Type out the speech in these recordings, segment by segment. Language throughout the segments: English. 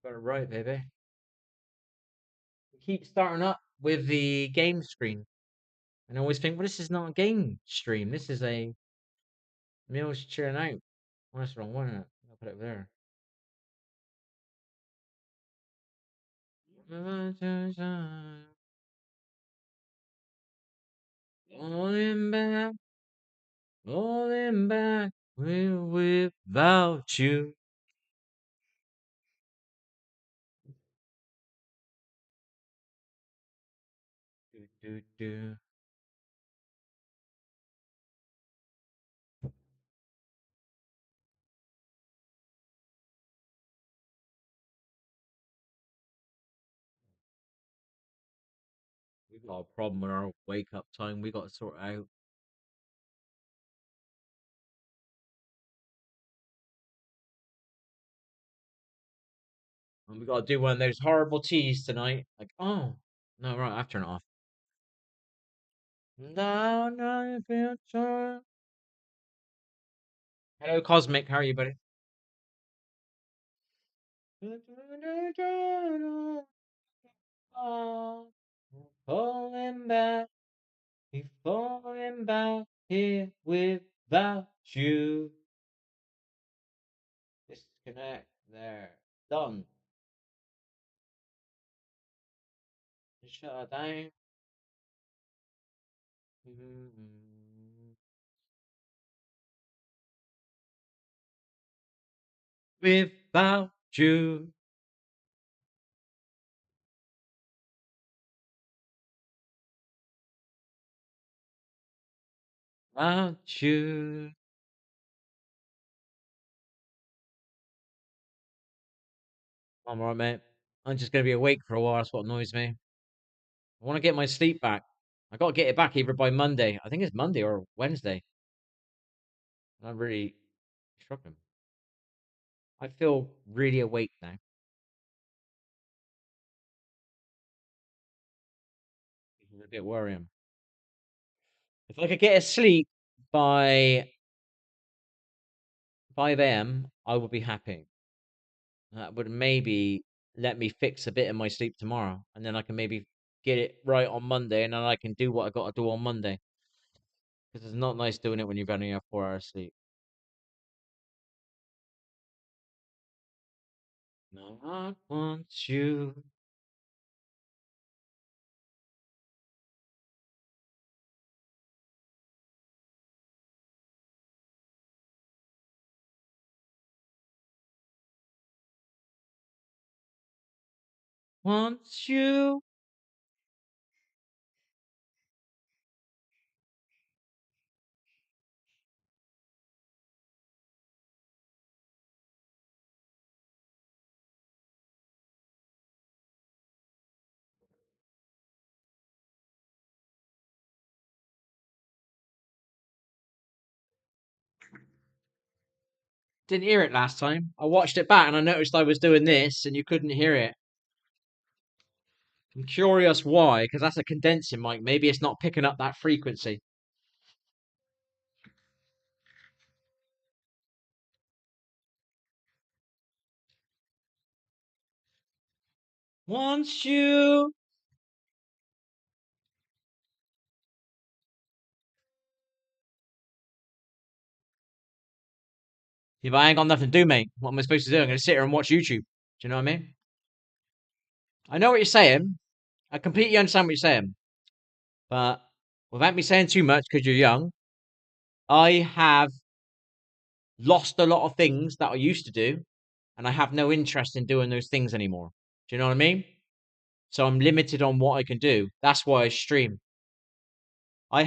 Got it right, baby. We keep starting up with the game screen. And I always think, well, this is not a game stream. This is a meals chilling out. Oh, that's the wrong one, isn't it? I'll put it there. Falling back, falling back without you. Do, do, do. We've got a problem with our wake up time. We got to sort out. And we got to do one of those horrible teas tonight. Like, oh, no, right, I've turned it off. No, no, future. Hello, Cosmic. How are you, buddy? Falling back, keep falling back here without you. Disconnect there. Done. Shut her down. Without you. Without you. I'm alright, mate. I'm just gonna be awake for a while. That's what annoys me. I want to get my sleep back. I got to get it back either by Monday. I think it's Monday or Wednesday. I'm really struggling. I feel really awake now. It's a bit worrying. If I could get asleep by 5 a.m., I would be happy. That would maybe let me fix a bit of my sleep tomorrow, and then I can maybe get it right on Monday, and then I can do what I got to do on Monday. Because it's not nice doing it when you've only have 4 hours sleep. No, I want you. Want you. Didn't hear it last time. I watched it back and I noticed I was doing this and you couldn't hear it. I'm curious why, because that's a condensing mic. Maybe it's not picking up that frequency. Want you. If I ain't got nothing to do, mate, what am I supposed to do? I'm going to sit here and watch YouTube. Do you know what I mean? I know what you're saying. I completely understand what you're saying. But without me saying too much, because you're young, I have lost a lot of things that I used to do, and I have no interest in doing those things anymore. Do you know what I mean? So I'm limited on what I can do. That's why I stream. I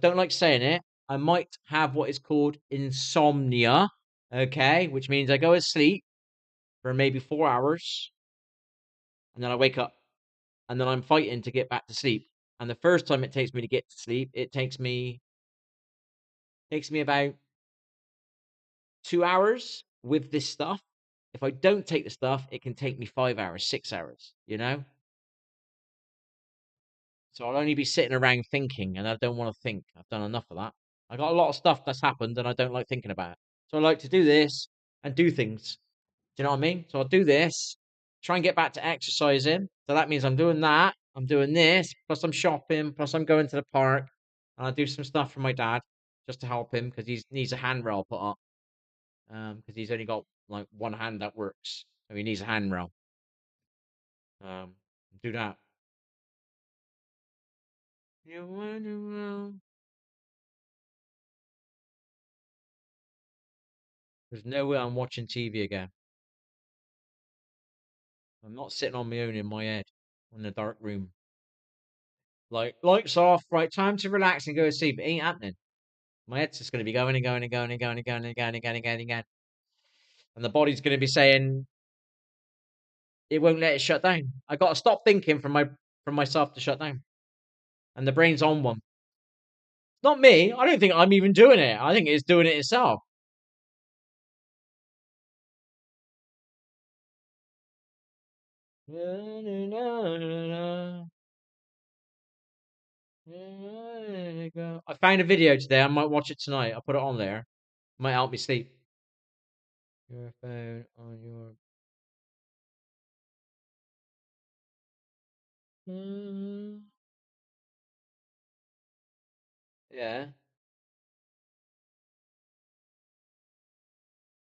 don't like saying it, I might have what is called insomnia, okay, which means I go to sleep for maybe 4 hours and then I wake up and then I'm fighting to get back to sleep. And the first time it takes me to get to sleep, it takes me about 2 hours with this stuff. If I don't take the stuff, it can take me 5 hours, 6 hours, you know? So I'll only be sitting around thinking, and I don't want to think. I've done enough of that. I got a lot of stuff that's happened, and I don't like thinking about it. So I like to do this and do things. Do you know what I mean? So I'll do this, try and get back to exercising. So that means I'm doing that. I'm doing this. Plus I'm shopping. Plus I'm going to the park. And I do some stuff for my dad just to help him because he needs a handrail put up. Because he's only got like one hand that works, so he needs a handrail. Do that. You wonder. There's no way I'm watching TV again. I'm not sitting on my own in my head in the dark room. Like lights off, right? Time to relax and go to sleep. It ain't happening. My head's just going to be going and going and going and going and going and going and going and going and going. And the body's going to be saying it won't let it shut down. I got to stop thinking from myself to shut down. And the brain's on one. Not me. I don't think I'm even doing it. I think it's doing it itself. I found a video today. I might watch it tonight. I'll put it on there. Might help me sleep. Your phone on your. Yeah.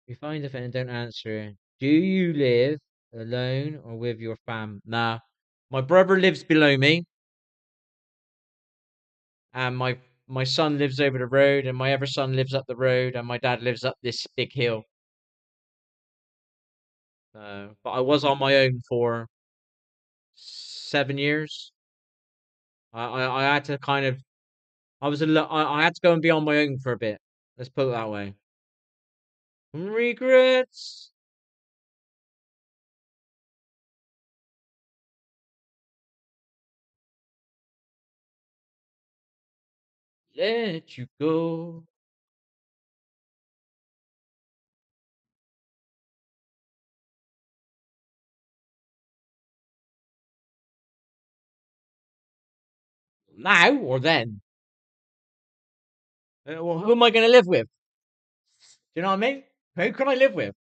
You find the phone and don't answer it. Do you live alone or with your fam? Nah. My brother lives below me, and my son lives over the road, and my other son lives up the road, and my dad lives up this big hill. But I was on my own for 7 years. I had to kind of I had to go and be on my own for a bit. Let's put it that way. Regrets. Let you go. Now or then? Well, who am I going to live with? Do you know what I mean? Who can I live with?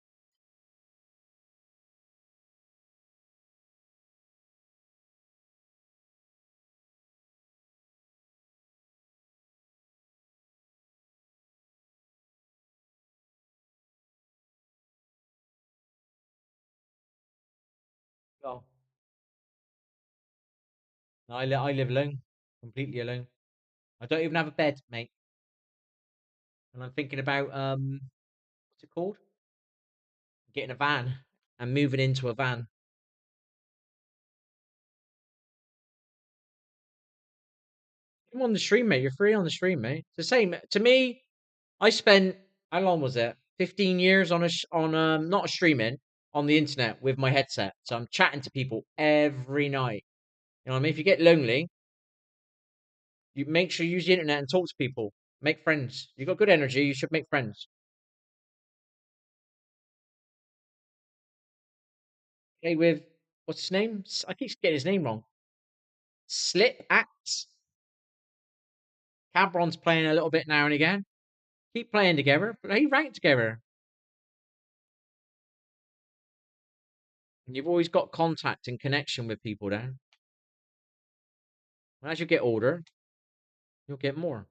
Oh, no, I live alone, completely alone. I don't even have a bed, mate. And I'm thinking about what's it called? Getting a van and moving into a van. Come on the stream, mate. You're free on the stream, mate. It's the same to me. I spent how long was it? 15 years on not a streaming on the internet with my headset. So I'm chatting to people every night. You know what I mean? If you get lonely, you make sure you use the internet and talk to people. Make friends. You got good energy, you should make friends. Okay, with what's his name? I keep getting his name wrong. Slip Axe. Cabron's playing a little bit now and again. Keep playing together. Play ranked together. And you've always got contact and connection with people then. And as you get older, you'll get more.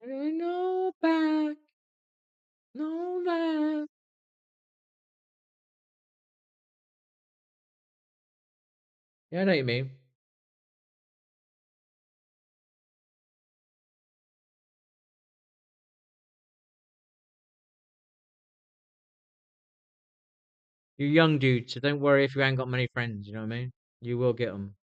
No back, no left. Yeah, I know what you mean. You're young, dude, so don't worry if you ain't got many friends. You know what I mean? You will get them.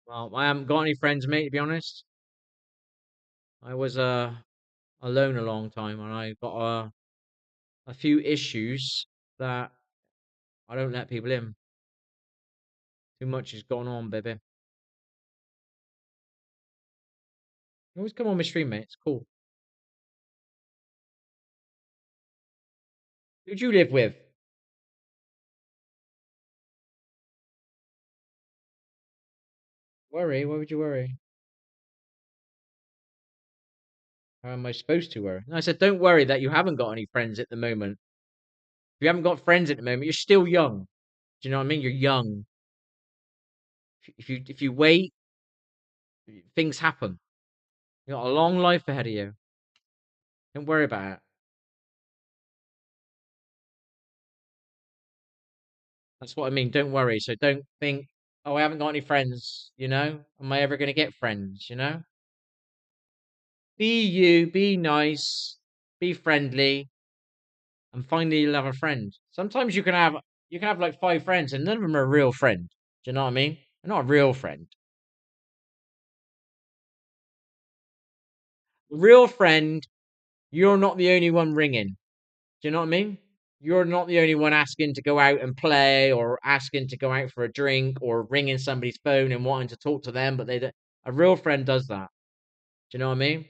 Well, I haven't got any friends, mate. To be honest, I was alone a long time, and I got a few issues that I don't let people in. Too much is going on, baby. You always come on my stream, mate. It's cool. Who'd you live with? Worry? Why would you worry? How am I supposed to worry? No, I said, don't worry that you haven't got any friends at the moment. If you haven't got friends at the moment, you're still young. Do you know what I mean? You're young. If you wait, things happen. You got a long life ahead of you. Don't worry about it. That's what I mean. Don't worry. So don't think, oh, I haven't got any friends. Am I ever going to get friends? Be you. Be nice. Be friendly, and finally you'll have a friend. Sometimes you can have like 5 friends, and none of them are a real friend. Do you know what I mean? They're not a real friend. A real friend, you're not the only one ringing. Do you know what I mean? You're not the only one asking to go out and play or asking to go out for a drink or ringing somebody's phone and wanting to talk to them, but they don't. A real friend does that. Do you know what I mean?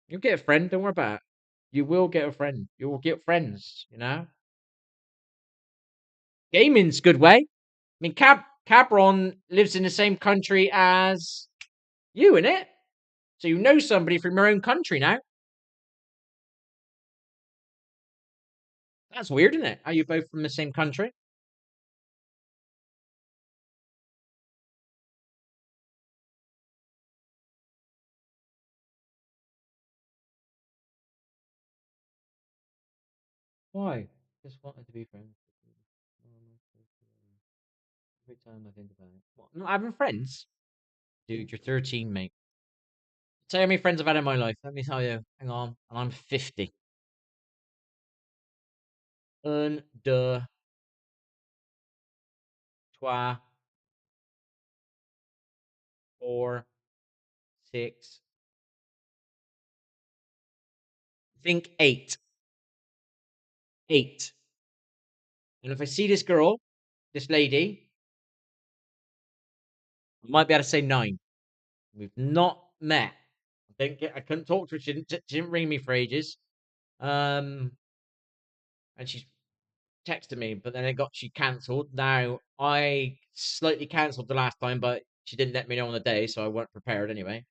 You'll get a friend, don't worry about it. You will get a friend. You will get friends. Gaming's a good way. I mean, Cabron lives in the same country as you, innit? So you know somebody from your own country now. That's weird, isn't it? Are you both from the same country? Why? Just wanted to be friends. Every time I think about it. What? Not having friends? Dude, you're 13, mate. Tell how many friends I've had in my life. Let me tell you. Hang on. And I'm 50. Un, deux, trois, four, six. Think eight. Eight. And if I see this girl, this lady, I might be able to say nine. We've not met. I couldn't talk to her. She didn't ring me for ages. Um, and she's texted me, but then she cancelled. Now I slightly cancelled the last time, but she didn't let me know on the day, so I weren't prepared anyway.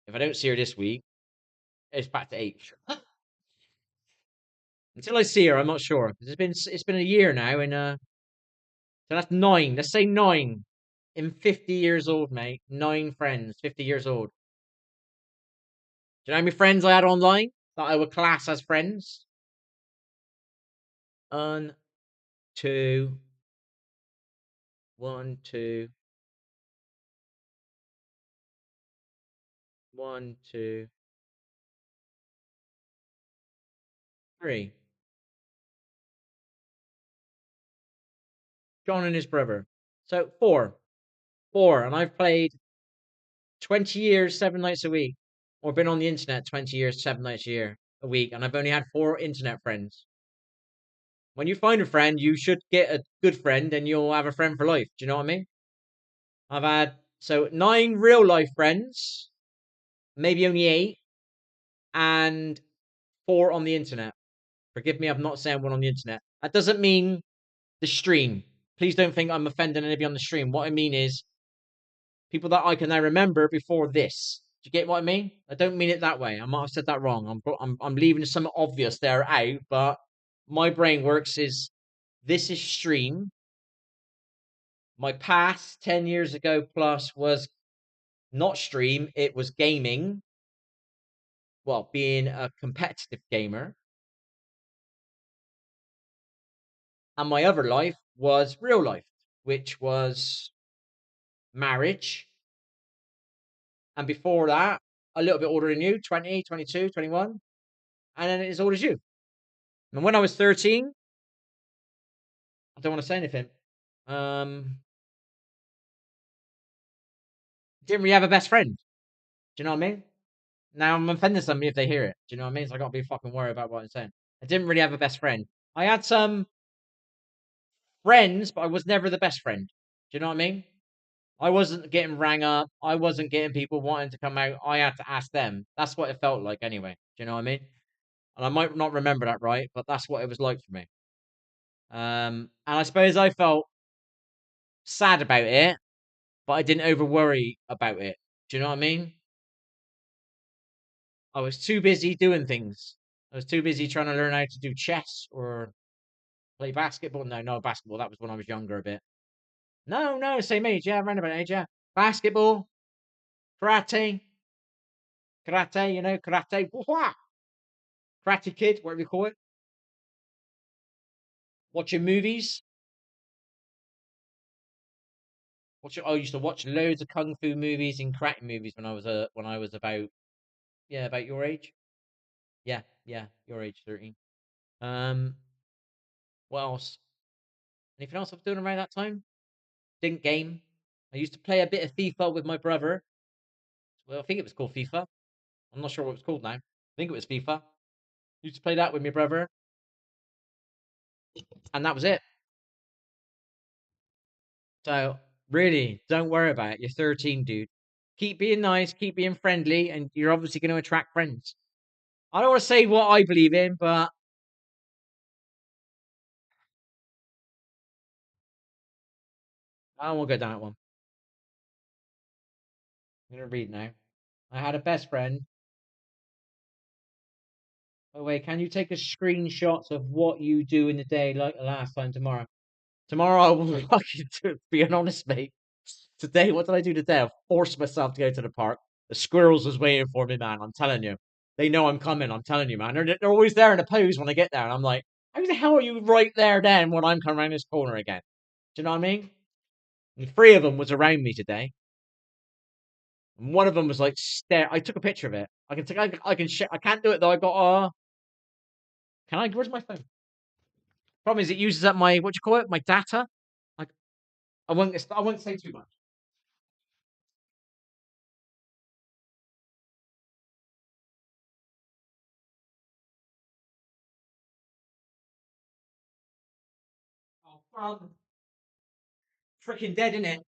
If I don't see her this week, it's back to eight. Until I see her, I'm not sure. It's been a year now, and so that's nine. Let's say nine. In 50 years old, mate. 9 friends, 50 years old. Do you know how many friends I had online that I would class as friends? One, two, one, two, one, two, three. John and his brother. So four. Four. And I've played 20 years, 7 nights a week. Or been on the internet 20 years, 7 nights a week. And I've only had 4 internet friends. When you find a friend, you should get a good friend and you'll have a friend for life. Do you know what I mean? I've had so 9 real life friends, maybe only 8, and 4 on the internet. Forgive me, I'm not saying one on the internet. That doesn't mean the stream. Please don't think I'm offending anybody on the stream. What I mean is people that I can now remember before this. Do you get what I mean? I don't mean it that way. I might have said that wrong. I'm leaving some obvious there out, but my brain works is this is stream. My past 10 years ago plus was not stream. It was gaming. Well, being a competitive gamer. And my other life was real life, which was marriage. And before that, a little bit older than you, 20, 22, 21. And then as old as you. And when I was 13, I don't want to say anything. Didn't really have a best friend. Do you know what I mean? Now I'm offending somebody if they hear it. Do you know what I mean? So I got to be fucking worried about what I'm saying. I didn't really have a best friend. I had some friends, but I was never the best friend. Do you know what I mean? I wasn't getting rang up. I wasn't getting people wanting to come out. I had to ask them. That's what it felt like anyway. Do you know what I mean? And I might not remember that right, but that's what it was like for me. And I suppose I felt sad about it, but I didn't over worry about it. Do you know what I mean? I was too busy doing things. I was too busy trying to learn how to do chess or play basketball. No, no basketball. That was when I was younger a bit. No, no, same age. Yeah, around about age. Yeah, basketball, karate, karate. You know, karate. Wah! Karate Kid, whatever you call it. Watching movies. I used to watch loads of kung fu movies and karate movies when I was about about your age. Yeah, yeah, your age, 13. Um, what else? Anything else I was doing around that time? Didn't game. I used to play a bit of FIFA with my brother. Well, I think it was called FIFA. I'm not sure what it's called now. I think it was FIFA. Used to play that with my brother, and that was it. So really, don't worry about it. You're 13, dude. Keep being nice, keep being friendly, and you're obviously going to attract friends. I don't want to say what I believe in, but I don't want to go down that one. I'm going to read now. I had a best friend. Oh wait, can you take a screenshot of what you do in the day like the last time tomorrow? Tomorrow I will fucking do it, being honest, mate. Today, what did I do today? I forced myself to go to the park. The squirrels was waiting for me, man. I'm telling you. They know I'm coming. I'm telling you, man. They're always there in a pose when I get there. And I'm like, how the hell are you right there then when I'm coming around this corner again? Do you know what I mean? And three of them was around me today. And one of them was like stare. I took a picture of it. I can take. I can. I can't do it though. I got. Can I? Where's my phone? Problem is, it uses up my what do you call it? My data. Like I won't. I won't say too much. Oh, freaking dead in it.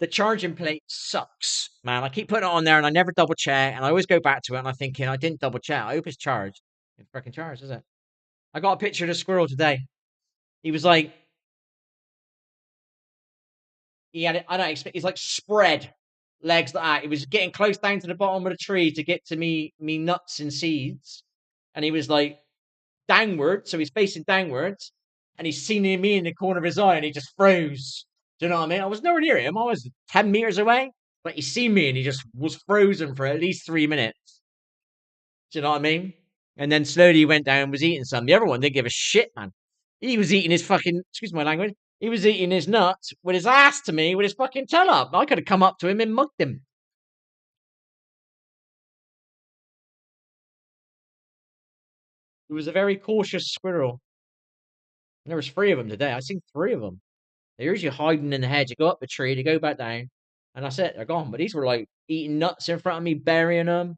The charging plate sucks, man. I keep putting it on there and I never double check, and I always go back to it and I'm thinking I didn't double check. I hope it's charged. It's freaking charged, is it? I got a picture of the squirrel today. He was like, he had it. I don't expect. He's like spread legs like that. He was getting close down to the bottom of the tree to get to me nuts and seeds, and he was like downward, so he's facing downwards, and he's seen me in the corner of his eye, and he just froze. Do you know what I mean? I was nowhere near him. I was 10 meters away, but he seen me, and he just was frozen for at least 3 minutes. Do you know what I mean? And then slowly he went down and was eating some. The other one didn't give a shit, man. He was eating his fucking, excuse my language, he was eating his nuts with his ass to me with his fucking tail up. I could have come up to him and mugged him. He was a very cautious squirrel. And there was three of them today. I seen three of them. They're usually hiding in the hedge. You go up the tree, they go back down, and that's it. They're gone. But these were like eating nuts in front of me, burying them.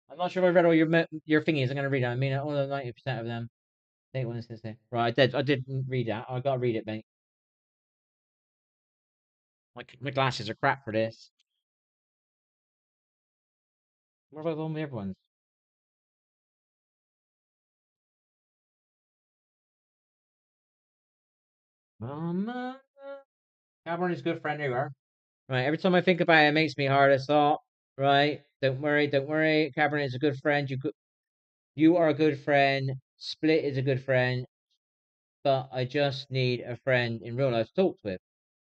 I'm not sure if I read all your thingies. I'm gonna read it. I mean, all the 90% of them. I think what is this? Right, I did. I did read that. I gotta read it, mate. My glasses are crap for this. What about all the other ones? Um, Cameron is a good friend anywhere. Right, every time I think about it, it makes me hard as thought. Right, don't worry, don't worry. Cameron is a good friend. You are a good friend. Split is a good friend. But I just need a friend in real life to talk with.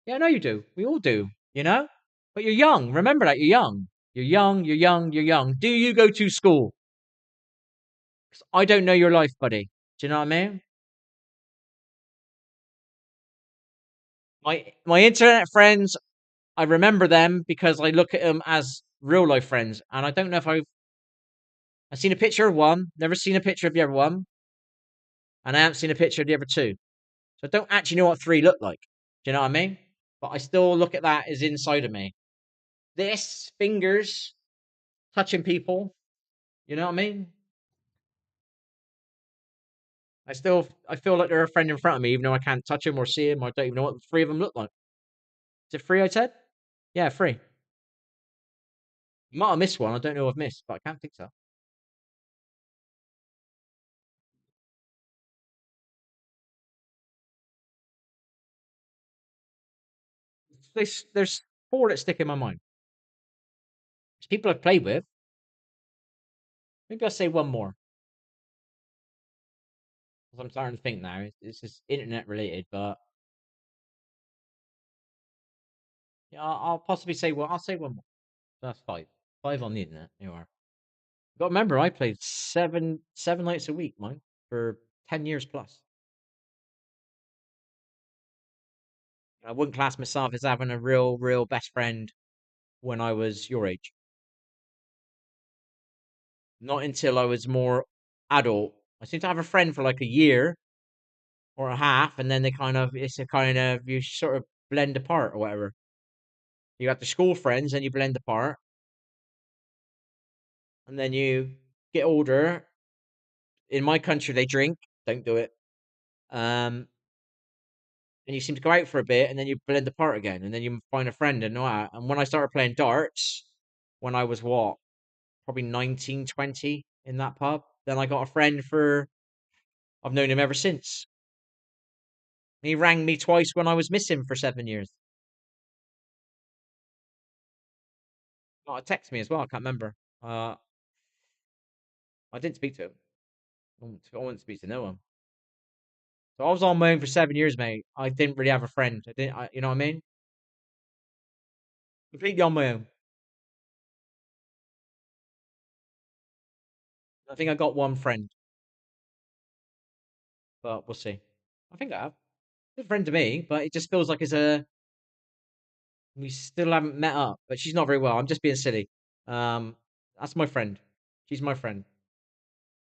Yeah, I know you do. We all do, you know? But you're young. Remember that you're young. You're young, you're young, you're young. Do you go to school? 'Cause I don't know your life, buddy. Do you know what I mean? My internet friends, I remember them because I look at them as real life friends. And I don't know if I've seen a picture of one, never seen a picture of the other one, and I haven't seen a picture of the other two. So I don't actually know what three look like. Do you know what I mean? But I still look at that as inside of me. This fingers touching people. You know what I mean? I feel like they're a friend in front of me, even though I can't touch them or see them. I don't even know what the three of them look like. Is it three? I said. Yeah, three. You might have missed one. I don't know if I've missed, but I can't think so. there's four that stick in my mind. There's people I've played with. Maybe I'll say one more. 'Cause I'm starting to think now. It's just internet related, but yeah, I'll possibly say one. I'll say one more. That's five. Five on the internet. You are. Got to remember, I played seven nights a week, mine, for 10 years plus. I wouldn't class myself as having a real best friend when I was your age. Not until I was more adult. I seem to have a friend for like a year or a half, and then it's a kind of you sort of blend apart or whatever. You got the school friends, and you blend apart, and then you get older. In my country, they drink. Don't do it. Um, and you seem to go out for a bit, and then you blend apart again, and then you find a friend and all that. And when I started playing darts, when I was what, probably 19, 20 in that pub, then I got a friend for I've known him ever since. He rang me twice when I was missing for 7 years. Oh, text me as well. I can't remember. I didn't speak to him. I wouldn't speak to no one. So I was on my own for 7 years, mate. I didn't really have a friend. I didn't. You know what I mean? Completely on my own. I think I got one friend, but we'll see. I think I have. Good friend to me, but it just feels like we still haven't met up. But she's not very well. I'm just being silly. Um, that's my friend. She's my friend.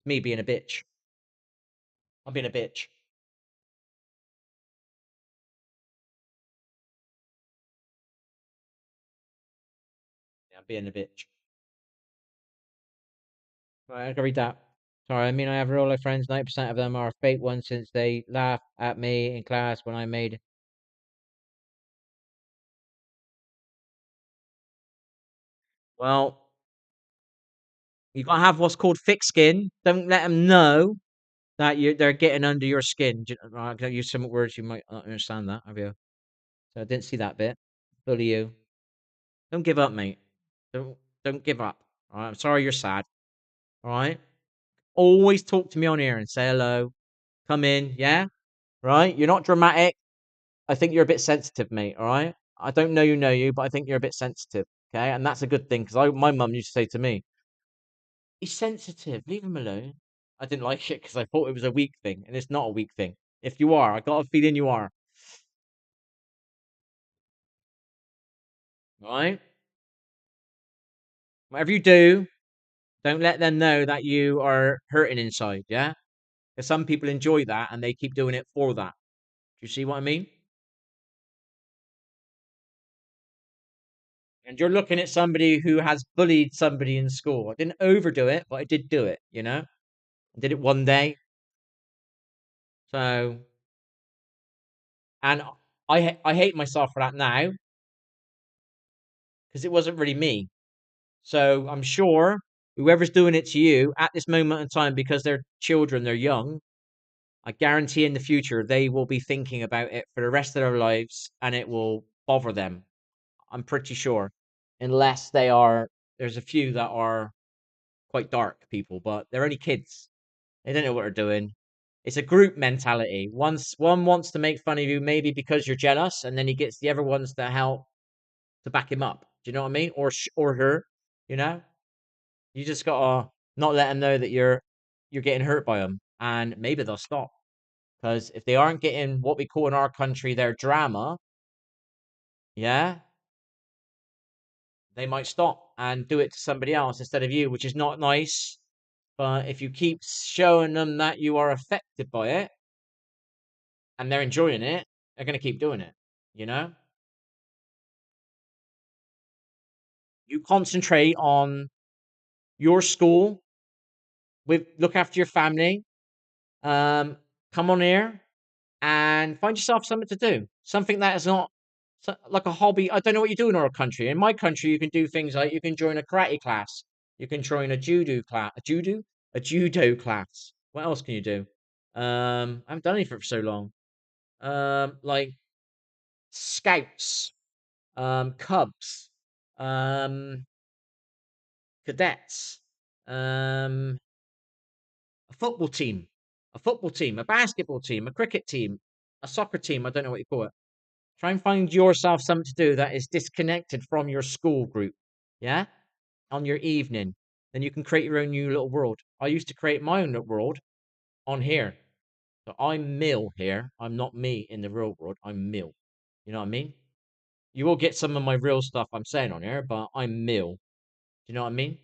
Me being a bitch. I'm being a bitch. Yeah, I'm being a bitch. Right, I can read that. Sorry, I mean I have real life friends. 90% of them are fake ones since they laughed at me in class when I made. Well, you gotta have what's called thick skin. Don't let them know that they're getting under your skin. I can use some words you might not understand that, have you? So I didn't see that bit. Bully you. Don't give up, mate. Don't give up. All right. I'm sorry you're sad. All right. Always talk to me on here and say hello. Come in. Yeah. Right. You're not dramatic. I think you're a bit sensitive, mate. All right. I don't know you, but I think you're a bit sensitive. Okay, and that's a good thing because my mum used to say to me, "He's sensitive. Leave him alone." I didn't like it because I thought it was a weak thing, and it's not a weak thing. If you are, I got a feeling you are. All right. Whatever you do, don't let them know that you are hurting inside. Yeah, because some people enjoy that and they keep doing it for that. Do you see what I mean? And you're looking at somebody who has bullied somebody in school. I didn't overdo it, but I did do it. I did it one day. So, and I hate myself for that now because it wasn't really me. So I'm sure whoever's doing it to you at this moment in time, because they're children, they're young, I guarantee in the future they will be thinking about it for the rest of their lives and it will bother them. I'm pretty sure. Unless there's a few that are quite dark people, but they're only kids. They don't know what they're doing. It's a group mentality. Once one wants to make fun of you, maybe because you're jealous, and then he gets the other ones to help to back him up. Do you know what I mean? Or her. You know, you just gotta not let them know that you're getting hurt by them, and maybe they'll stop. Because if they aren't getting what we call in our country their drama, yeah, they might stop and do it to somebody else instead of you, which is not nice. But if you keep showing them that you are affected by it and they're enjoying it, they're gonna keep doing it. You know, you concentrate on your school, with look after your family. Come on here and find yourself something to do. Something that is not like a hobby. I don't know what you do in our country. In my country, you can do things like you can join a karate class, you can join a judo class. What else can you do? I haven't done anything for so long. Like scouts. Cubs, um, cadets, um, a football team, a basketball team, a cricket team, a soccer team. I don't know what you call it. Try and find yourself something to do that is disconnected from your school group. Yeah, on your evening, then you can create your own new little world. I used to create my own little world on here. So I'm miL here. I'm not me in the real world. I'm miL. You know what I mean? You will get some of my real stuff I'm saying on here, but I'm miL. Do you know what I mean?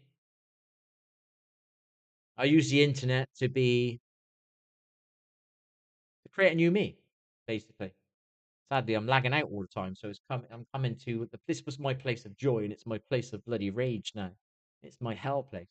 I use the internet to create a new me, basically. Sadly, I'm lagging out all the time, so I'm coming to this was my place of joy, and it's my place of bloody rage now. It's my hell place.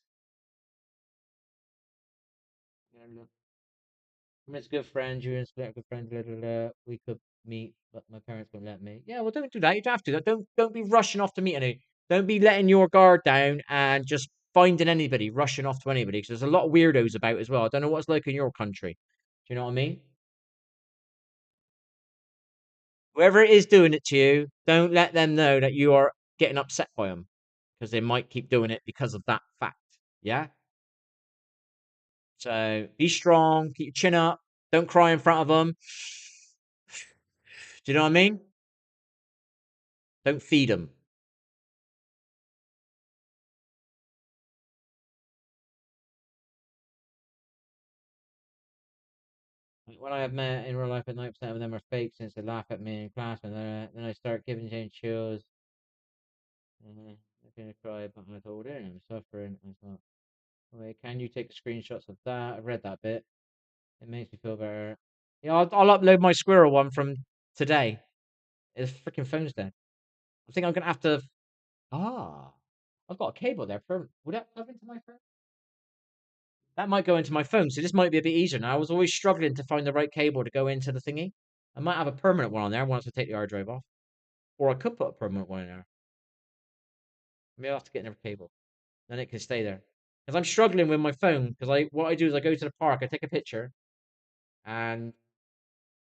It's good friends. You're a good friend. Blah, blah, blah. We could meet, but my parents won't let me. Yeah, well, don't do that. You don't have to. Don't be rushing off to meet any. Don't be letting your guard down and just finding anybody, rushing off to anybody. Because there's a lot of weirdos about as well. I don't know what it's like in your country. Do you know what I mean? Whoever it is doing it to you, don't let them know that you are getting upset by them, because they might keep doing it because of that fact. Yeah. So be strong. Keep your chin up. Don't cry in front of them. Do you know what I mean? Don't feed them. When I have met in real life, at 90% of them are fake since they laugh at me in class, and then I start giving them chills. I'm gonna cry, but I told her I'm suffering. I thought, wait, can you take screenshots of that? I've read that bit. It makes me feel better. Yeah, I'll upload my squirrel one from today. His freaking phone's dead. I think I'm gonna have to. Ah, I've got a cable there. Would that plug into my phone? That might go into my phone, so this might be a bit easier now. I was always struggling to find the right cable to go into the thingy. I might have a permanent one on there once I take the hard drive off. Or I could put a permanent one in there. Maybe I'll have to get another cable. Then it can stay there. Because I'm struggling with my phone. Because what I do is I go to the park, I take a picture, and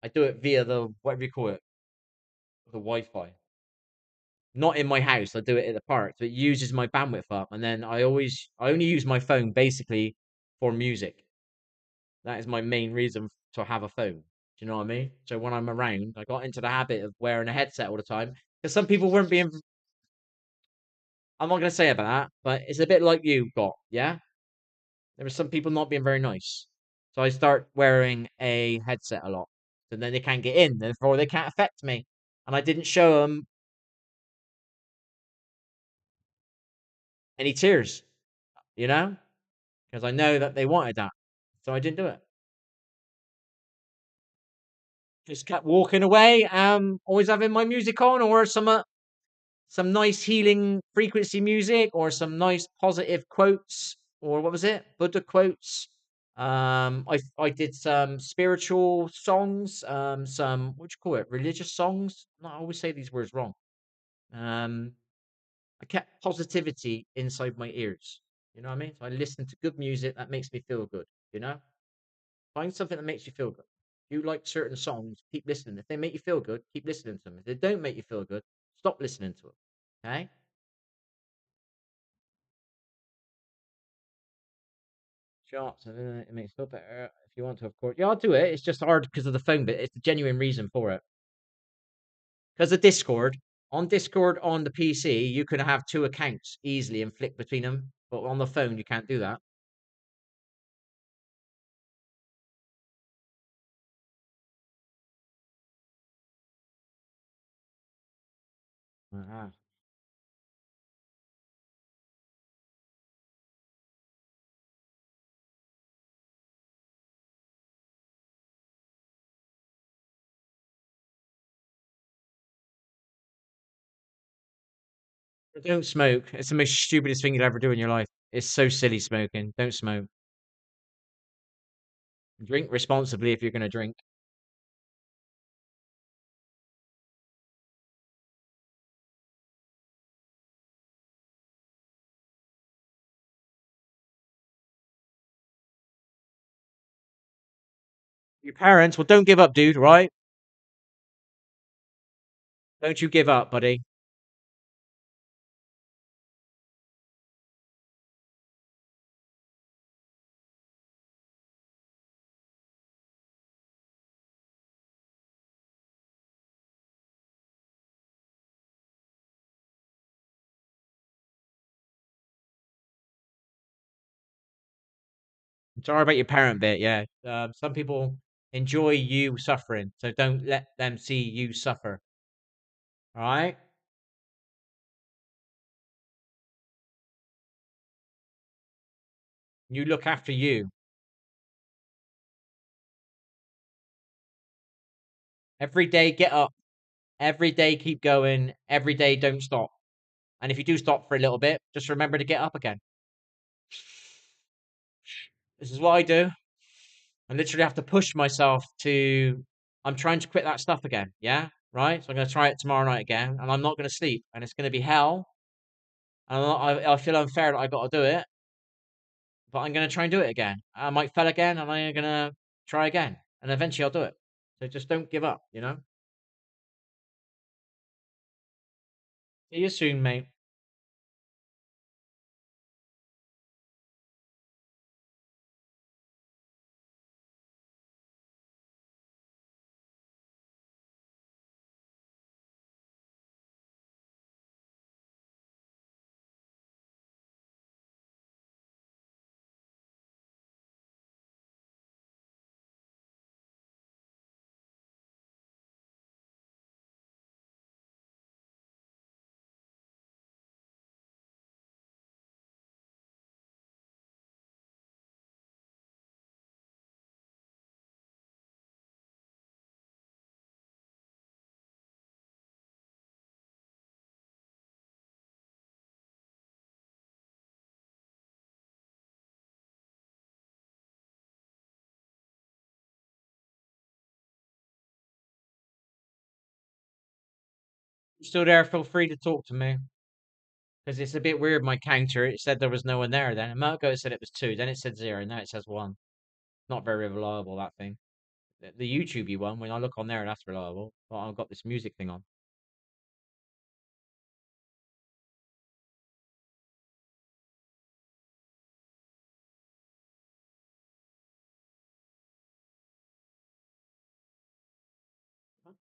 I do it via the whatever you call it, the Wi-Fi. Not in my house. I do it at the park. So it uses my bandwidth up, and then I only use my phone basically for music. That is my main reason to have a phone. Do you know what I mean? So when I'm around, I got into the habit of wearing a headset all the time. Because some people weren't being. I'm not gonna say about that, but it's a bit like you got, yeah. There were some people not being very nice, so I start wearing a headset a lot. So then they can't get in, therefore they can't affect me. And I didn't show them any tears, you know, because I know that they wanted that, so I didn't do it. Just kept walking away, always having my music on, or some nice healing frequency music, or some nice positive quotes, or what was it? Buddha quotes. I did some spiritual songs, some what do you call it? Religious songs. No, I always say these words wrong. Um, I kept positivity inside my ears. You know what I mean? So I listen to good music that makes me feel good. You know, find something that makes you feel good. If you like certain songs, keep listening. If they make you feel good, keep listening to them. If they don't make you feel good, stop listening to them. Okay? Shots, it makes it feel better if you want to, of course. Yeah, I'll do it. It's just hard because of the phone bit. It's the genuine reason for it. Because of Discord. On Discord on the PC, you can have two accounts easily and flick between them. But on the phone, you can't do that. Uh-huh. Don't smoke. It's the most stupidest thing you'll ever do in your life. It's so silly smoking. Don't smoke. Drink responsibly if you're going to drink. Your parents, well, don't give up, dude, right? Don't you give up, buddy. Sorry about your parent bit. Yeah. Some people enjoy you suffering, so don't let them see you suffer. All right. You look after you. Every day, get up. Every day, keep going. Every day, don't stop. And if you do stop for a little bit, just remember to get up again. This is what I do. I literally have to push myself to. I'm trying to quit that stuff again. Yeah. Right. So I'm going to try it tomorrow night again, and I'm not going to sleep, and it's going to be hell. And I feel unfair that I got to do it, but I'm going to try and do it again. I might fail again, and I'm going to try again, and eventually I'll do it. So just don't give up. See you soon, mate. You still there? Feel free to talk to me because it's a bit weird. My counter it said there was no one there. Then a minute ago it said it was two. Then it said zero. Now it says one. Not very reliable that thing. The YouTubey one. When I look on there, that's reliable. But I've got this music thing on. Huh?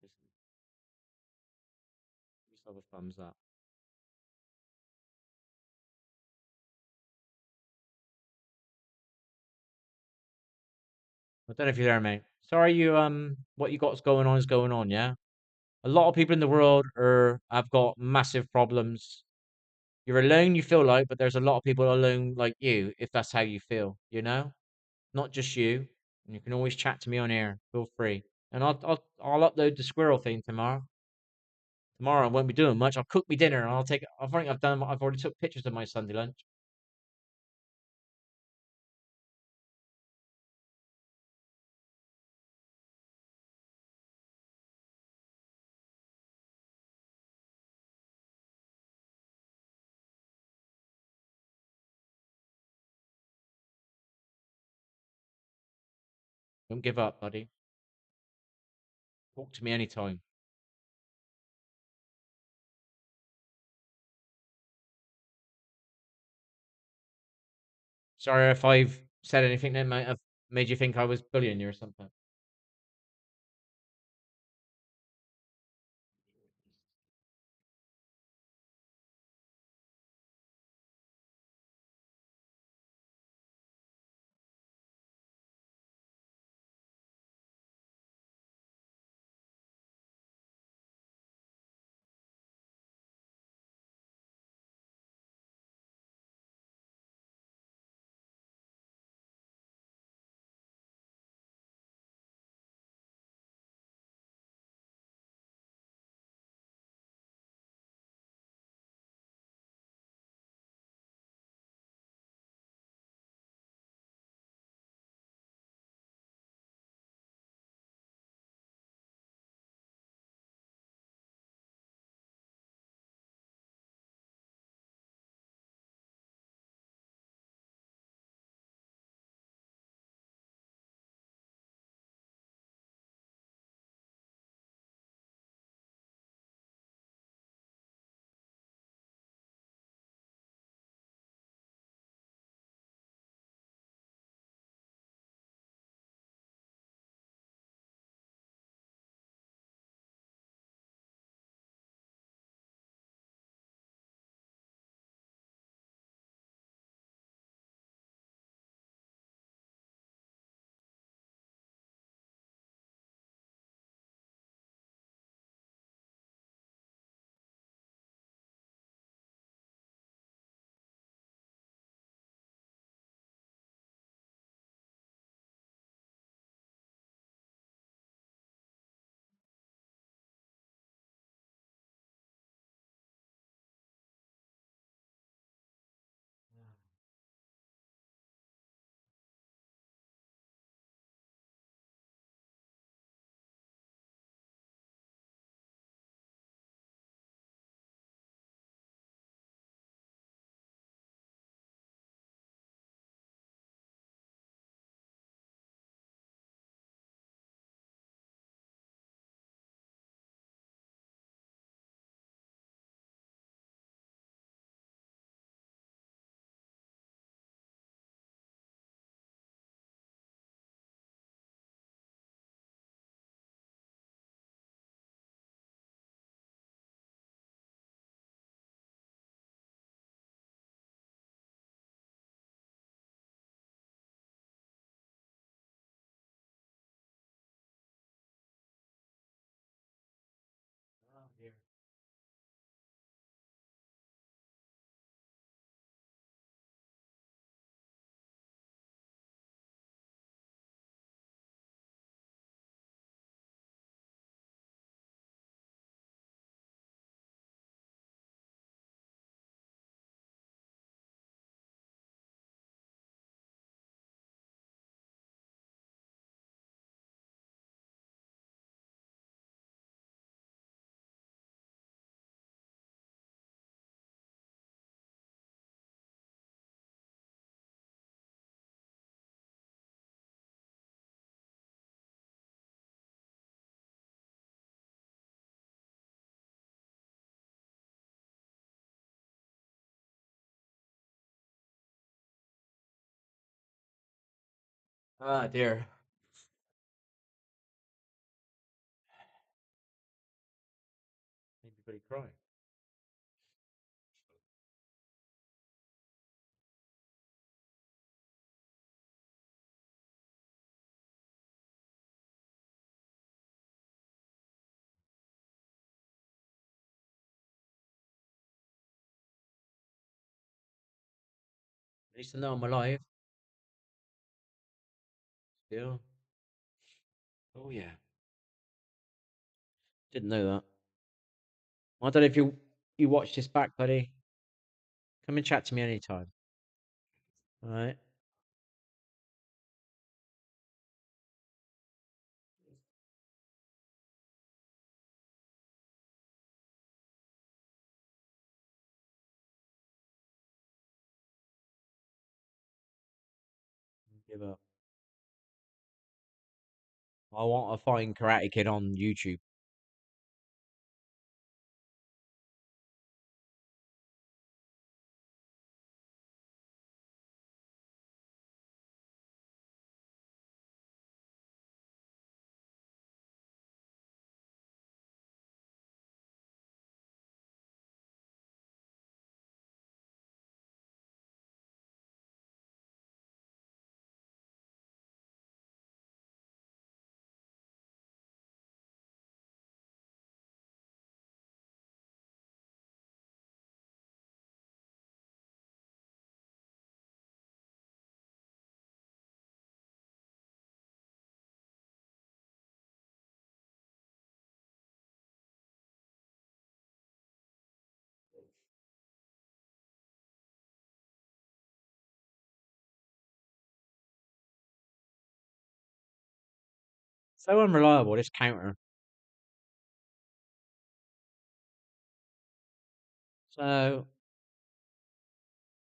Just, just have a thumbs up. I don't know if you're there, mate. Sorry, what you got's going on is going on. Yeah, a lot of people in the world have got massive problems. You're alone, you feel like, but there's a lot of people alone like you, if that's how you feel. Not just you. And you can always chat to me on air. Feel free. And I'll upload the squirrel thing tomorrow. Tomorrow I won't be doing much. I'll cook me dinner and I'll take. I think I've already took pictures of my Sunday lunch. Don't give up, buddy. Talk to me anytime. Sorry if I've said anything that might have made you think I was bullying you or something. Ah, dear. Anybody crying? At least I know I'm alive. Still. Oh yeah. Didn't know that. I don't know if you watch this back, buddy. Come and chat to me anytime. All right. Give up. I want to find Karate Kid on YouTube. So unreliable, this counter. So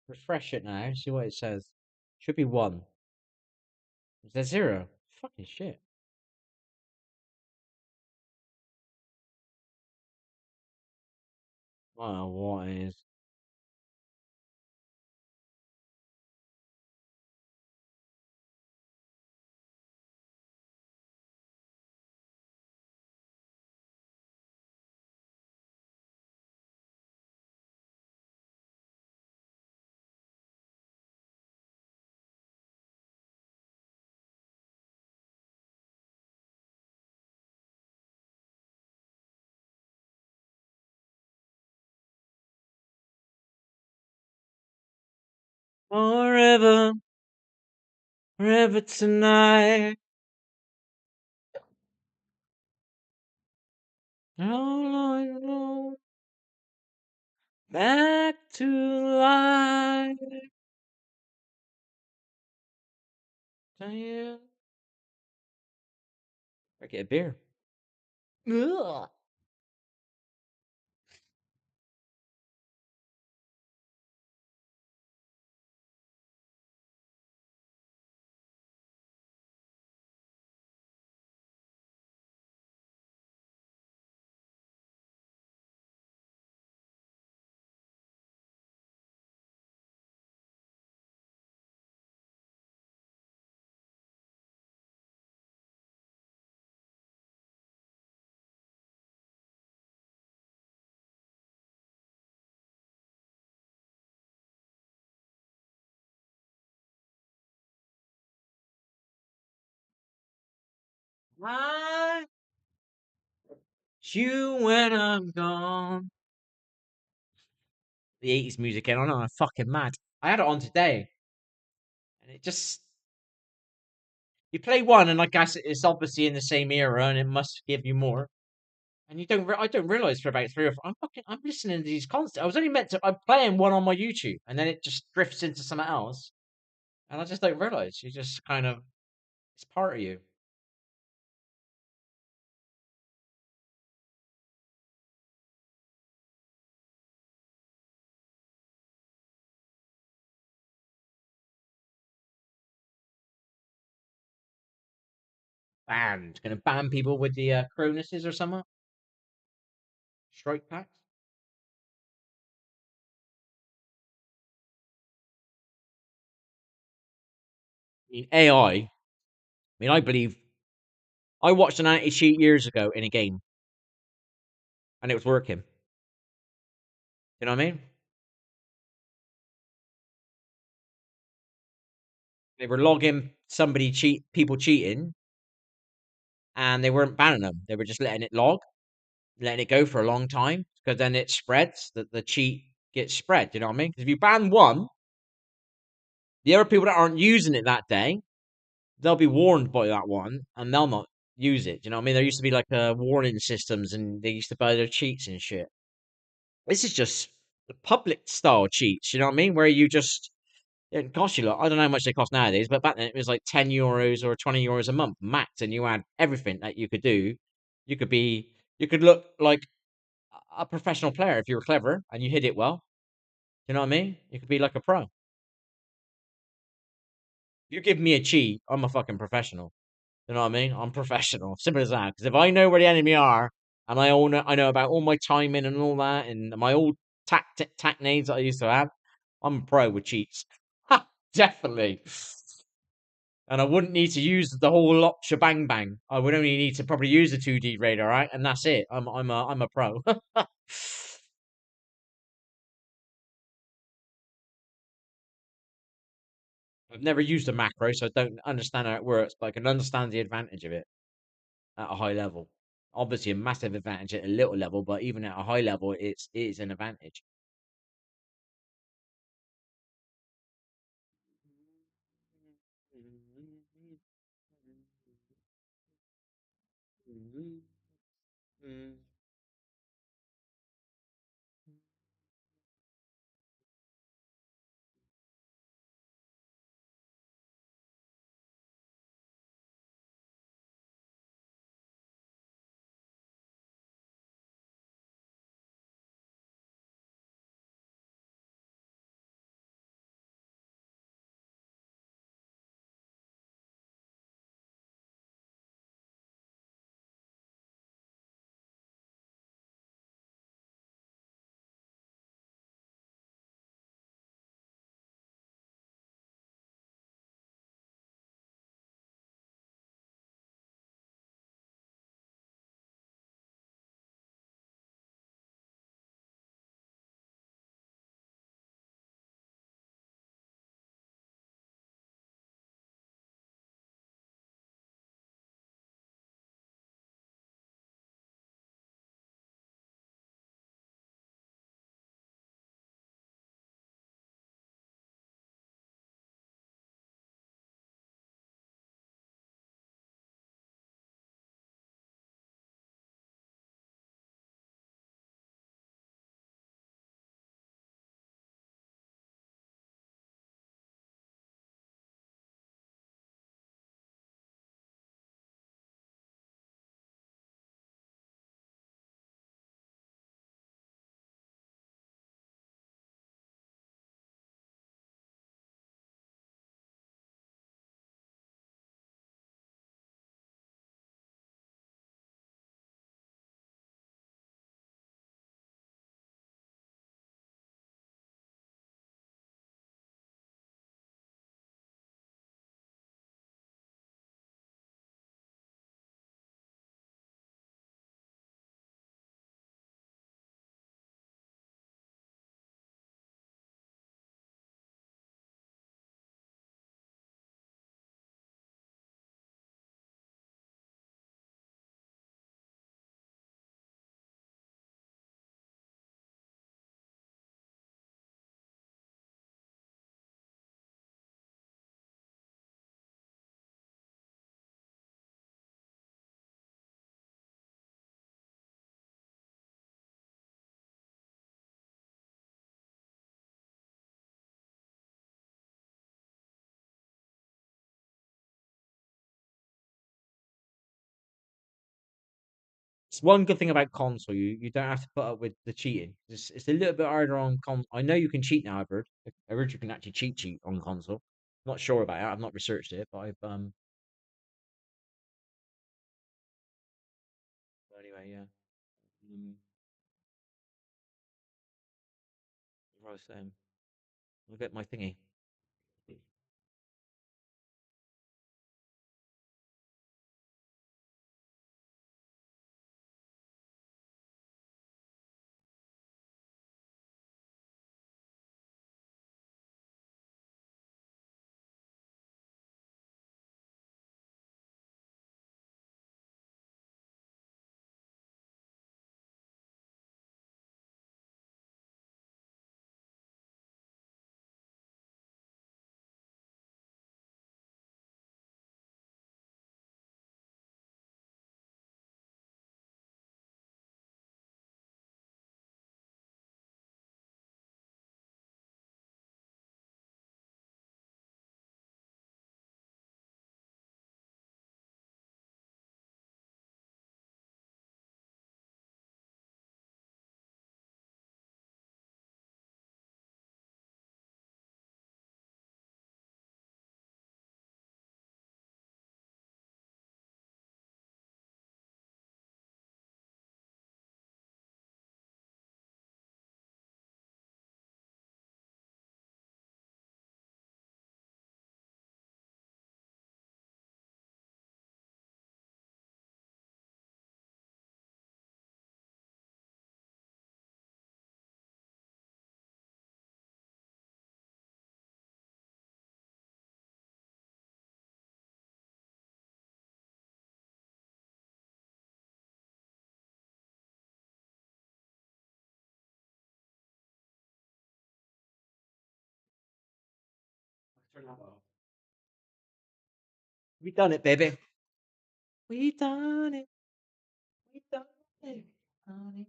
refresh it now. See what it says. Should be one. Is there zero? Fucking shit. Oh, what is? Forever, forever tonight. All I know. Back to life. Yeah. I get a beer. Ugh. I you when I'm gone. The 80s music, and I know I'm fucking mad. I had it on today, and it just you play one, and I guess it's obviously in the same era, and it must give you more. And you don't, I don't realize for about 3 or 4. I'm listening to these constantly. I was only meant to. I'm playing one on my YouTube, and then it just drifts into something else, and I just don't realize. You just kind of, it's part of you. Banned. Gonna ban people with the Cronuses or something. Strike packs. I mean, AI. mean, I believe I watched an anti cheat years ago in a game, and it was working. You know what I mean? They were logging people cheating, and they weren't banning them. They were just letting it log, letting it go for a long time, because then it spreads. That the cheat gets spread. You know what I mean? 'Cause if you ban one, the other people that aren't using it that day, they'll be warned by that one, and they'll not use it. You know what I mean? There used to be like warning systems, and they used to buy their cheats and shit. This is just the public style cheats. You know what I mean? Where you just it costs you like I don't know how much they cost nowadays, but back then it was like €10 or €20 a month max, and you had everything that you could do. You could be, you could look like a professional player if you were clever and you hit it well. You know what I mean? You could be like a pro. If you give me a cheat, I'm a fucking professional. You know what I mean? I'm professional. Simple as that. Because if I know where the enemy are, and I know about all my timing and all that, and my old nades that I used to have, I'm a pro with cheats. Ha! Definitely. And I wouldn't need to use the whole lot shebang bang. I would only need to probably use the 2D radar, right? And that's it. I'm a pro. I've never used a macro, so I don't understand how it works, but I can understand the advantage of it at a high level. Obviously, a massive advantage at a little level, but even at a high level, it is an advantage. It's one good thing about console. You don't have to put up with the cheating. It's a little bit harder on I know you can cheat now. I've heard you can actually cheat on console. Not sure about it. I've not researched it, but I've anyway, yeah. What I was saying. Look at my thingy. We done it, baby. We done it. We done it. Honey.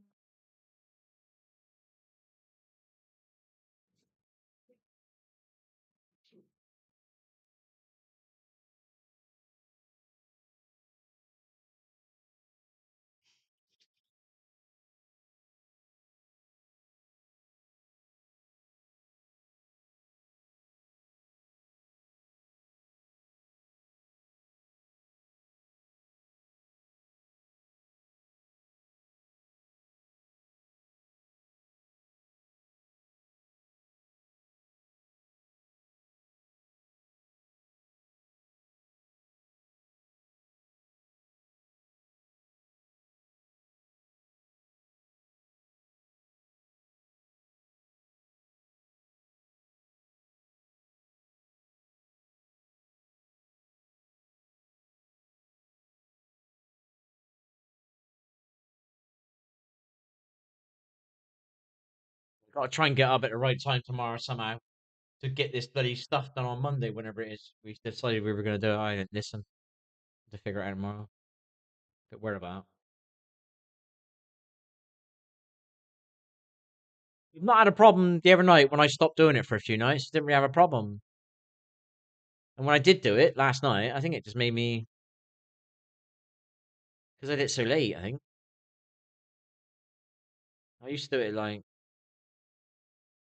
Gotta try and get up at the right time tomorrow somehow to get this bloody stuff done on Monday, whenever it is. We decided we were gonna do it. I didn't listen to figure it out tomorrow. Bit weird about. We've not had a problem the other night when I stopped doing it for a few nights. Didn't really have a problem. And when I did do it last night, I think it just made me because I did it so late. I think I used to do it like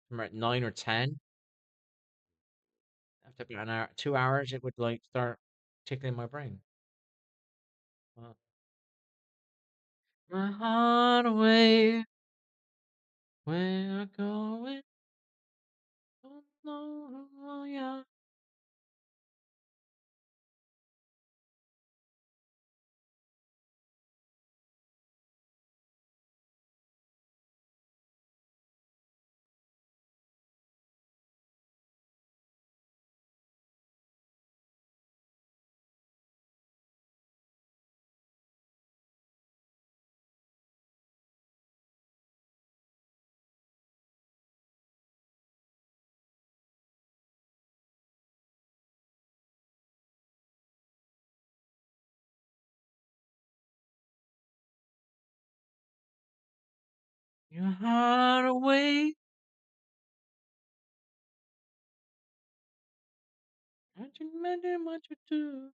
from at 9 or 10. After about an hour, 2 hours, it would like start tickling my brain. Well, my heart away, where I going? Don't know who I am. Your heart away. Can't you imagine what you do?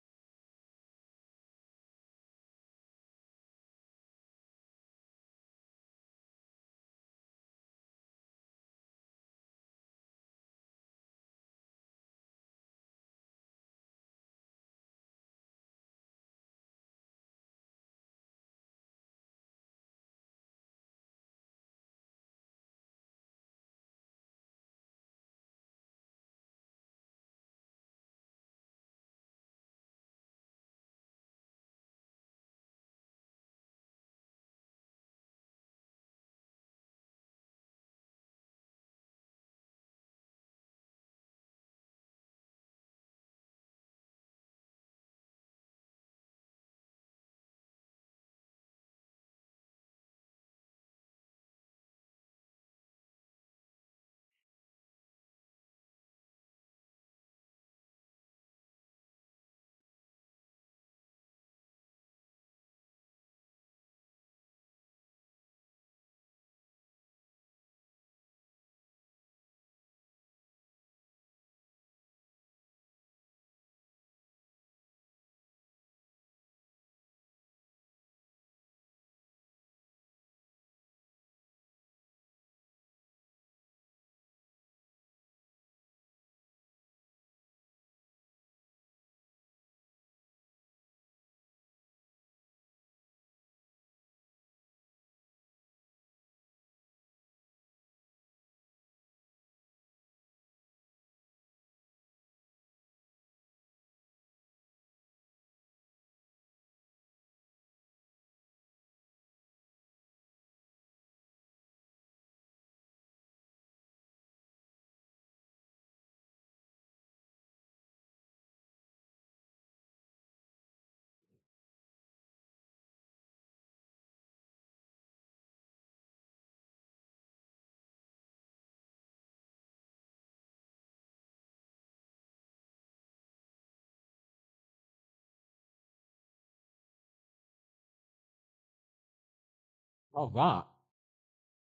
Oh, that.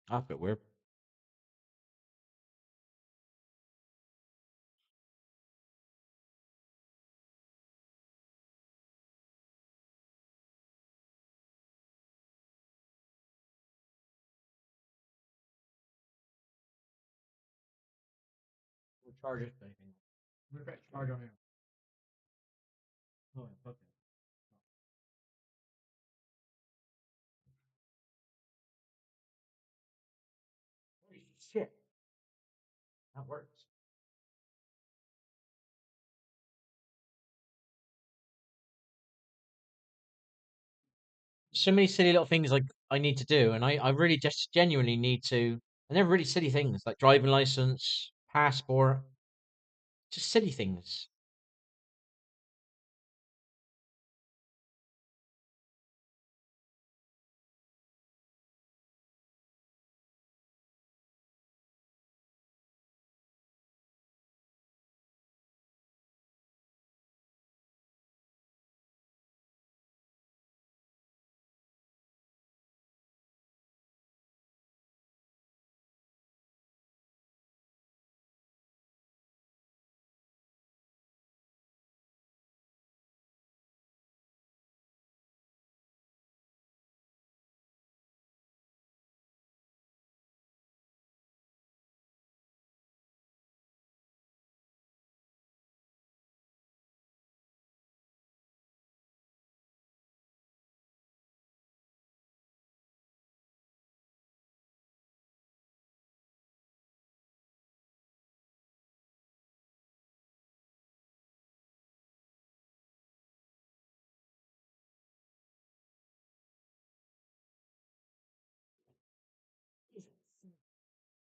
That's a bit weird. We'll charge it, baby. We'll get charge on it. Oh, okay. Holy shit. That works. So many silly little things like I need to do, and I really just genuinely need to. And they're really silly things like driving license, passport, just silly things.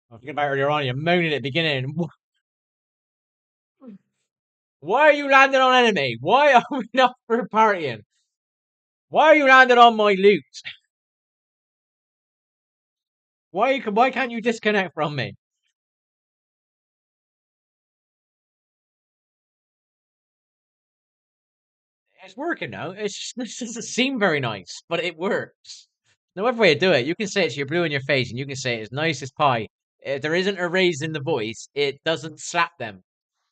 I was thinking about earlier on, you're moaning at the beginning. Why are you landing on enemy? Why are we not for partying? Why are you landing on my loot? Why can't you disconnect from me? It's working now. This doesn't seem very nice, but it works. No other way to do it. You can say it to your blue in your face, and you can say it as nice as pie. If there isn't a raise in the voice, it doesn't slap them.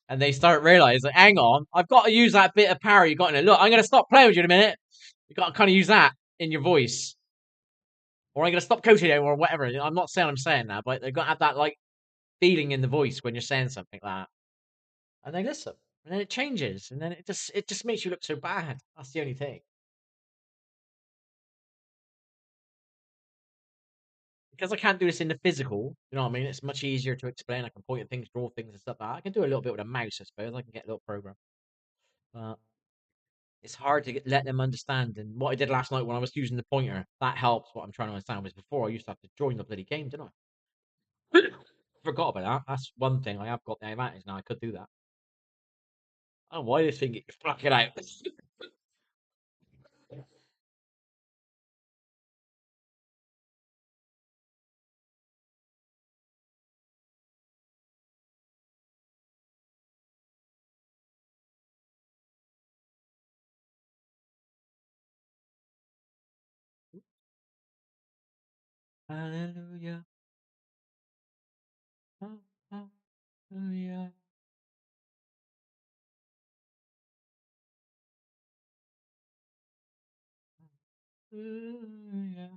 And they start realizing, hang on, I've got to use that bit of power you got in it. Look, I'm going to stop playing with you in a minute. You got to kind of use that in your voice. Or I'm going to stop coaching you or whatever. I'm not saying I'm saying that, but they've got to have that like feeling in the voice when you're saying something like that. And they listen. And then it changes. And then it just makes you look so bad. That's the only thing. Because I can't do this in the physical, you know what I mean? It's much easier to explain. I can point at things, draw things, and stuff like that. I can do a little bit with a mouse, I suppose. I can get a little program. But it's hard to let them understand. And what I did last night when I was using the pointer, that helps what I'm trying to understand. Was before I used to have to join the bloody game, didn't I? Forgot about that. That's one thing I have got the advantage now. I could do that. Oh, why this thing get fucking out? Hallelujah. Hallelujah. Hallelujah.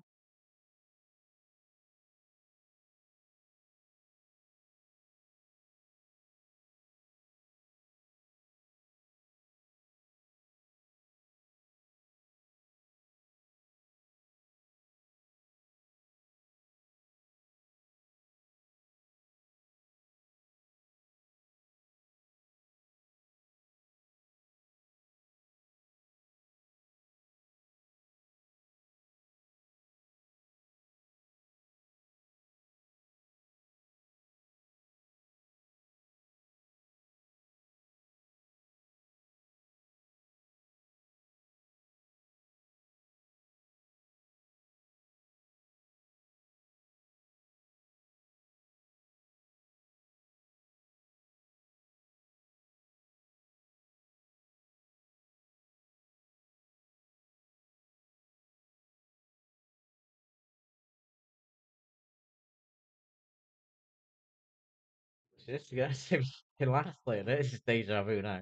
This is gonna last later. This is deja vu now.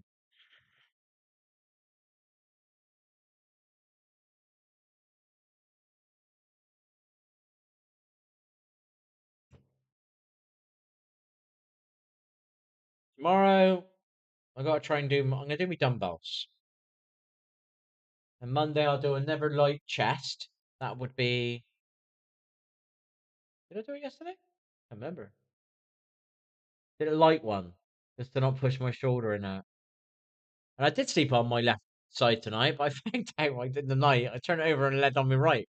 Tomorrow, I gotta try and do. I'm gonna do my dumbbells. And Monday, I'll do another light chest. That would be. Did I do it yesterday? I can't remember. Did a light one, just to not push my shoulder in that. And I did sleep on my left side tonight, but I found out I did in the night. I turned it over and led on my right.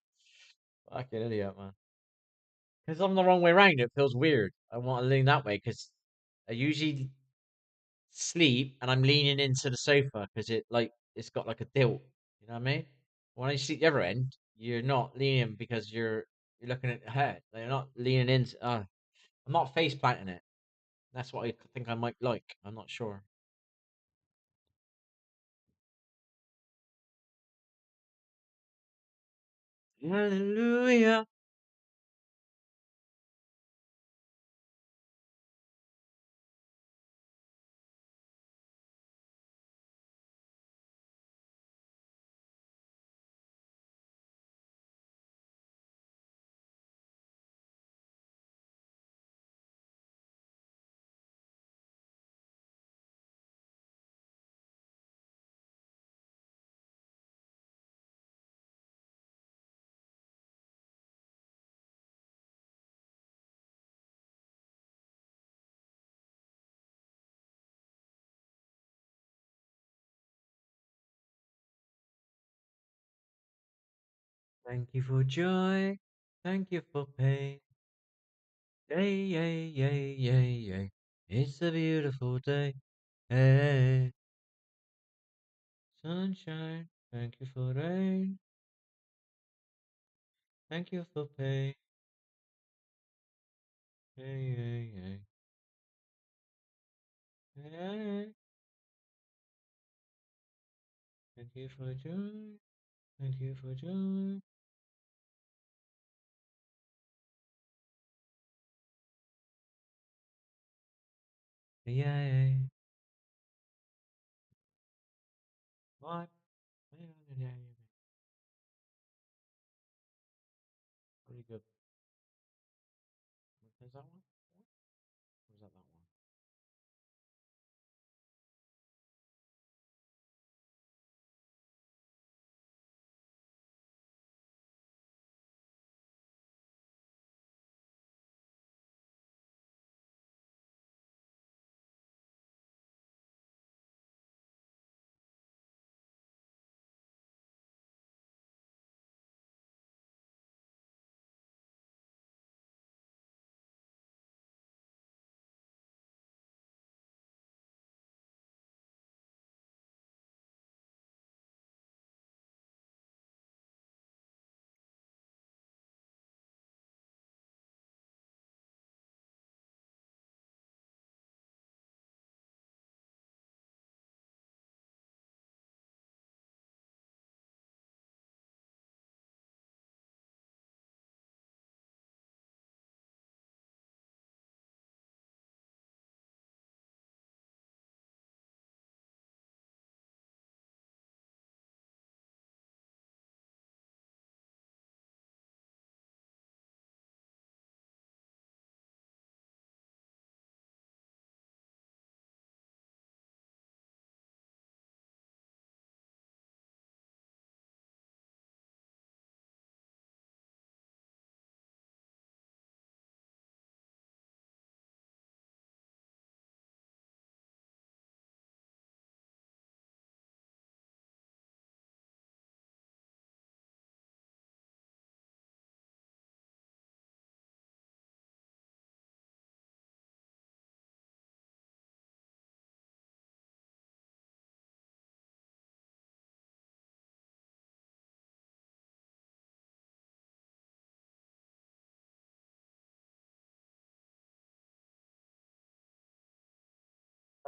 Fucking idiot, man. Because I'm the wrong way around. It feels weird. I want to lean that way because I usually sleep and I'm leaning into the sofa because it's got like a tilt. You know what I mean? When I sleep the other end, you're not leaning because you're looking at the head. Like, you're not leaning into. I'm not face planting it. That's what I think I might like. I'm not sure. Hallelujah. Thank you for joy. Thank you for pain. Yay, yay, yay, yay, yay. It's a beautiful day. Hey, sunshine. Thank you for rain. Thank you for pain. Hey, hey, hey. Hey, thank you for joy. Thank you for joy. Yay. What? Pretty good. Is that one? Or is that that one?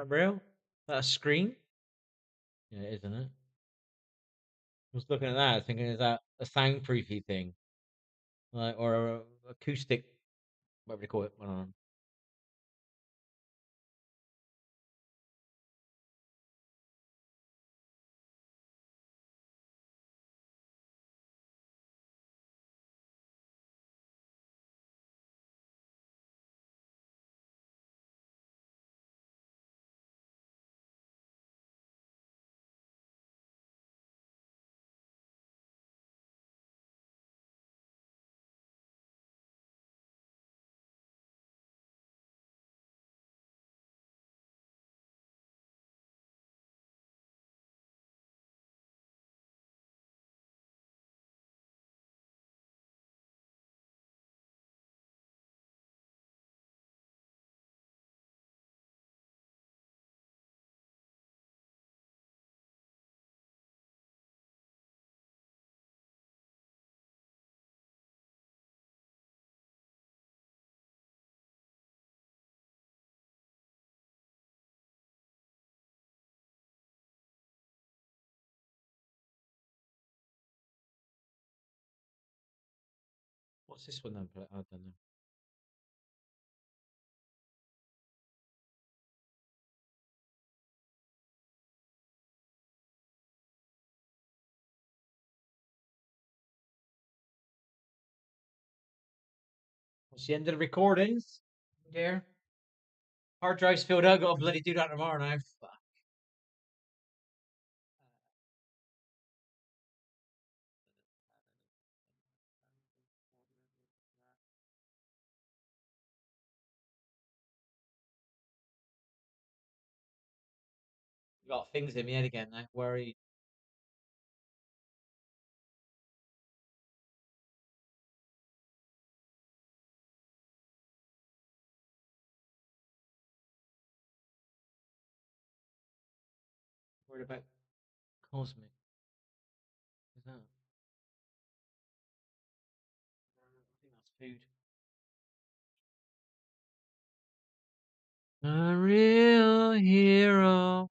That real? That a screen? Yeah, it is, isn't it? I was looking at that, thinking, is that a soundproofy thing? Like, or a acoustic, whatever you call it? I don't know. What's this one then? I don't know. What's the end of the recordings? Dear. Hard drive's filled out. Gotta bloody do that tomorrow now. Fuck. Got things in my head again now. Worried. Worried about cosmic. Is that? I think that's food. A real hero.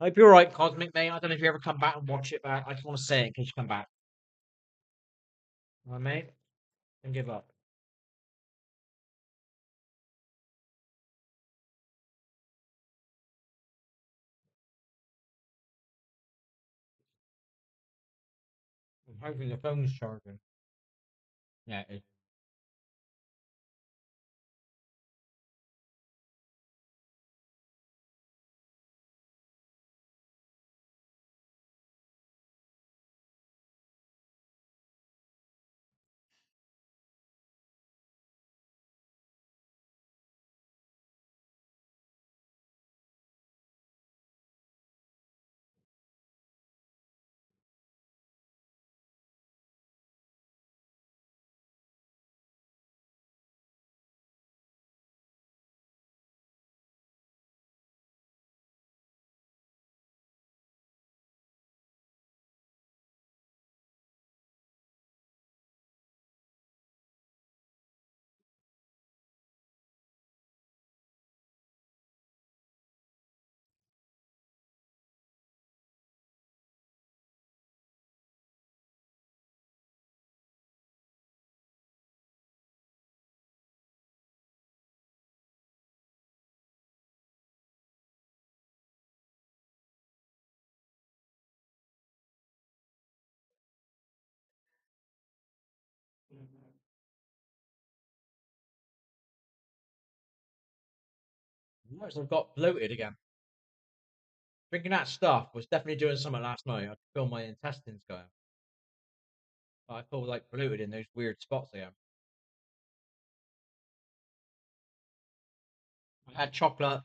Hope you're alright, Cosmic, mate. I don't know if you ever come back and watch it back. I just want to say it in case you come back. Alright, mate? Don't give up. I'm hoping the phone's charging. Yeah, it is. I've got bloated again. Drinking that stuff was definitely doing something last night. I could feel my intestines going. I feel like bloated in those weird spots again. I had chocolate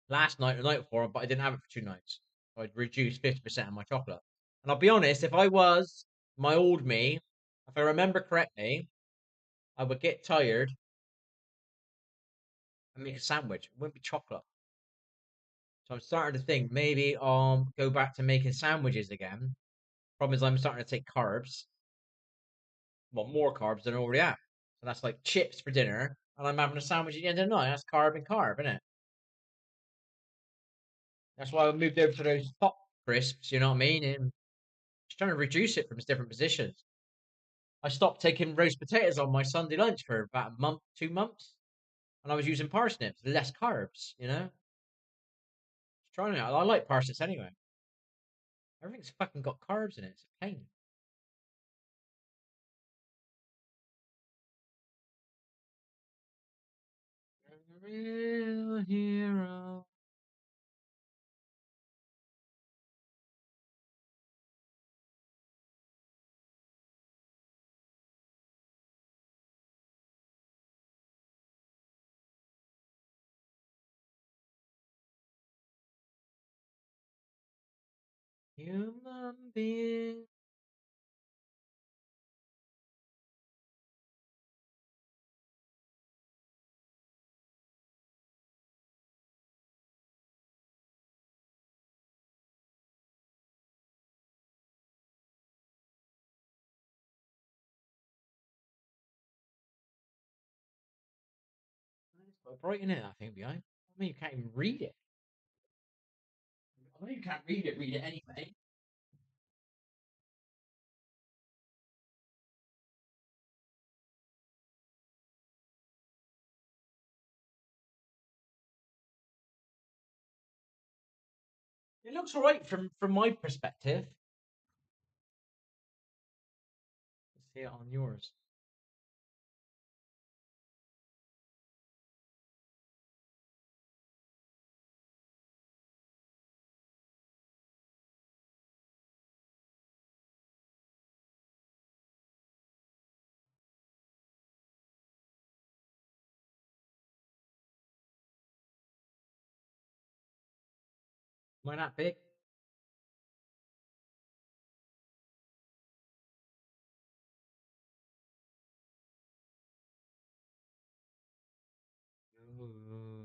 last night, the night before, but I didn't have it for 2 nights. So I'd reduced 50% of my chocolate. And I'll be honest, if I was my old me, if I remember correctly, I would get tired and make a sandwich. It wouldn't be chocolate. So I'm starting to think maybe I'll go back to making sandwiches again. Problem is I'm starting to take carbs. Well, more carbs than I already have. So that's like chips for dinner, and I'm having a sandwich at the end of the night. That's carb and carb, isn't it? That's why I moved over to those pop crisps, you know what I mean? And just trying to reduce it from its different positions. I stopped taking roast potatoes on my Sunday lunch for about a month, 2 months, and I was using parsnips, less carbs, you know? Just trying it out. I like parsnips anyway. Everything's fucking got carbs in it. It's a pain. Real hero. Human being. It's quite bright in it, I think, behind. I mean, you can't even read it. I know you can't read it anyway. It looks alright from my perspective. Let's see it on yours. Am I that big? Ooh.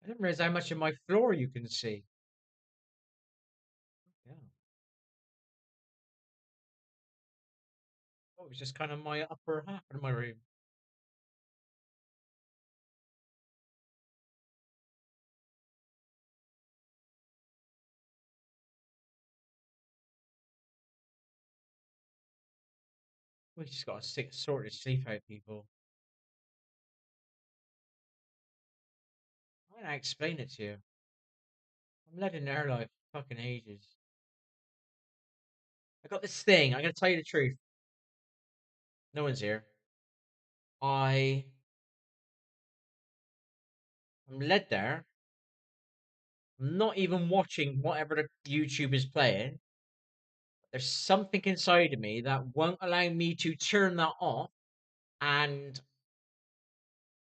I didn't realize how much of my floor you can see. Yeah. Oh, it was just kind of my upper half of my room. We just got to sort of sleep out, people. Why don't I explain it to you? I'm letting their life fucking ages. I got this thing. I'm gonna tell you the truth. No one's here. I am led there. I'm not even watching whatever the YouTube is playing. There's something inside of me that won't allow me to turn that off and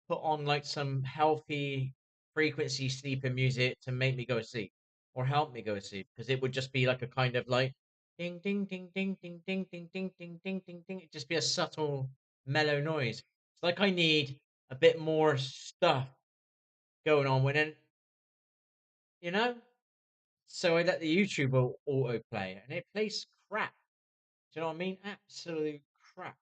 put on like some healthy frequency sleeping music to make me go to sleep or help me go to sleep because it would just be like a kind of like ding ding ding ding ding ding ding ding ding ding ding ding. It'd just be a subtle mellow noise. It's like I need a bit more stuff going on with it, you know? So I let the YouTube auto play and it plays crap. Do you know what I mean? Absolute crap.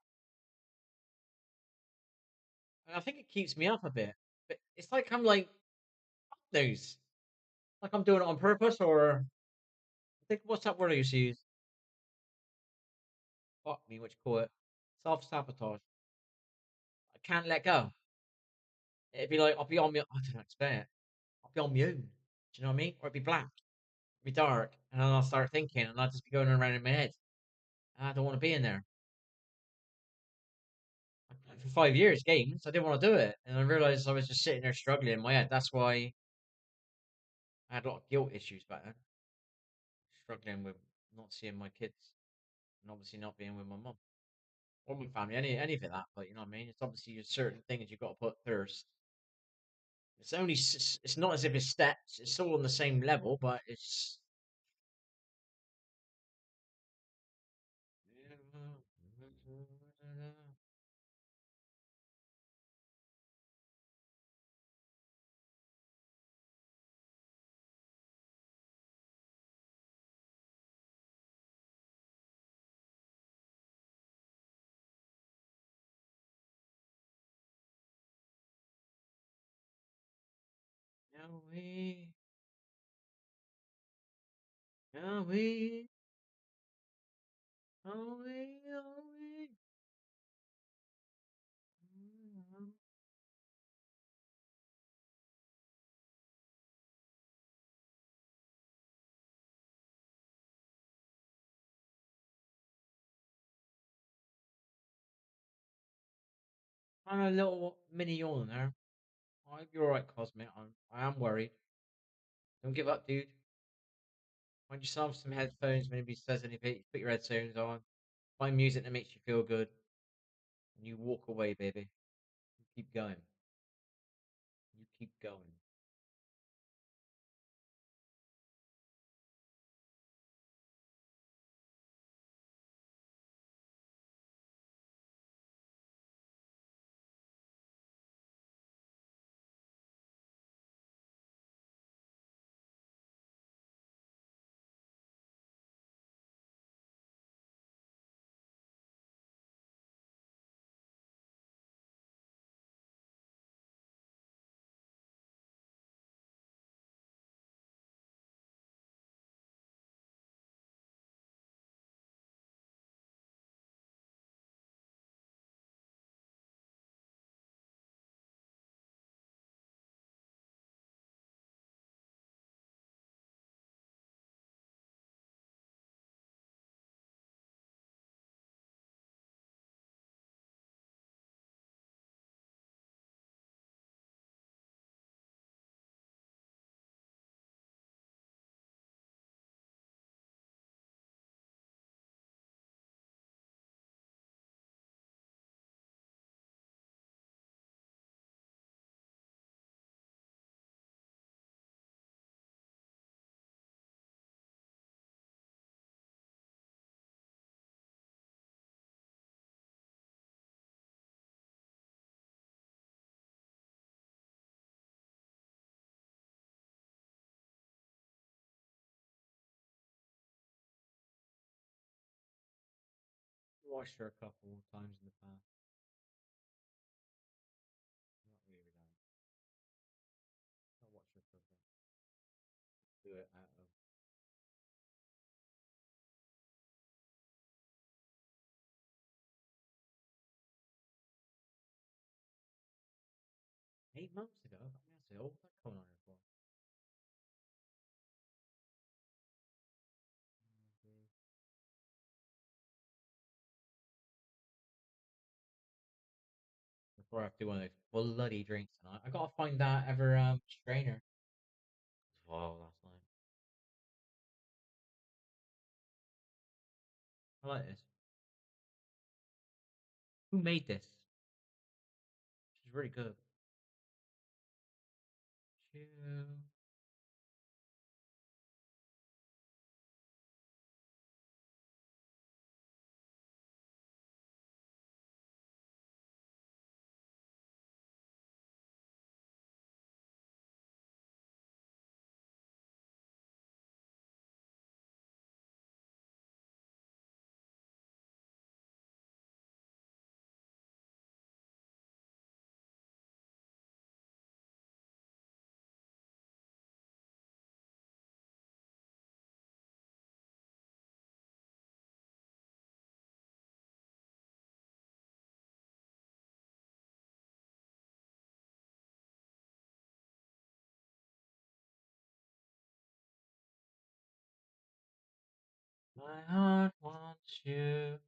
And I think it keeps me up a bit. But it's like I'm like, fuck those. Like I'm doing it on purpose or I think what's that word I used to use? Fuck me, what you call it? Self sabotage. I can't let go. It'd be like I'll be on my I don't know explain it. I'll be on my own. Do you know what I mean? Or it'd be black, it'd be dark, and then I'll start thinking and I'll just be going around in my head. And I don't want to be in there. I played for 5 years games, I didn't want to do it. And I realized I was just sitting there struggling in my head. That's why I had a lot of guilt issues back then. Struggling with not seeing my kids and obviously not being with my mum. Or my family, any of that, but you know what I mean? It's obviously certain things you've got to put first. It's only it's not as if it's steps. It's all on the same level, but it's Yahweh, Yahweh, Yahweh, Yahweh. I'm a little mini yawn there. I hope you're alright, Cosmic. I am worried. Don't give up, dude. Find yourself some headphones. Maybe says anything. Put your headphones on. Find music that makes you feel good. And you walk away, baby. You keep going. You keep going. watched her a couple of times in the past. Not really that. I watched her for a bit. Do it out of. 8 months ago. I mean, that's old. What's that coming on here for? Before I have to do one of those bloody drinks tonight. I gotta find that ever strainer. Wow, last night. I like this. Who made this? She's really good. Chill. My heart wants you.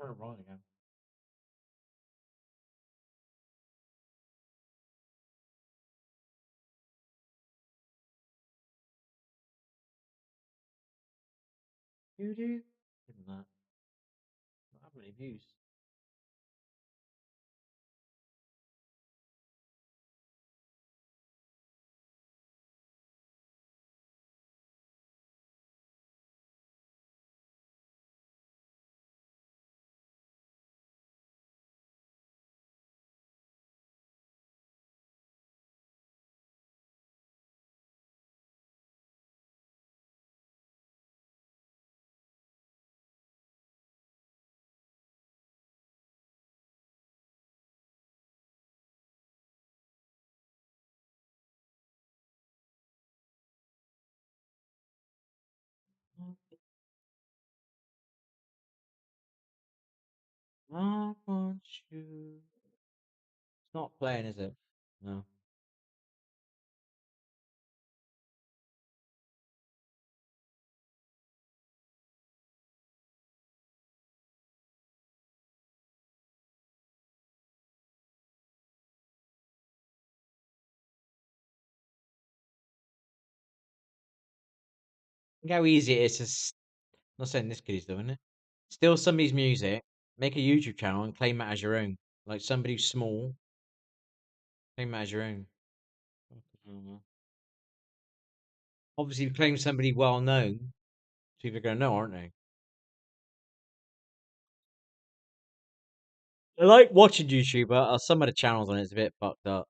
We're wrong again. You do? Didn't that? Not have many views. I want you. It's not playing, is it? No. Think how easy it is to. Not saying this kid is doing it. Steal somebody's music, make a YouTube channel, and claim it as your own. Like somebody small, claim it as your own. Mhm. Obviously, if you claim somebody well known, people are going to know, aren't they? I like watching YouTube, but some of the channels on it's a bit fucked up.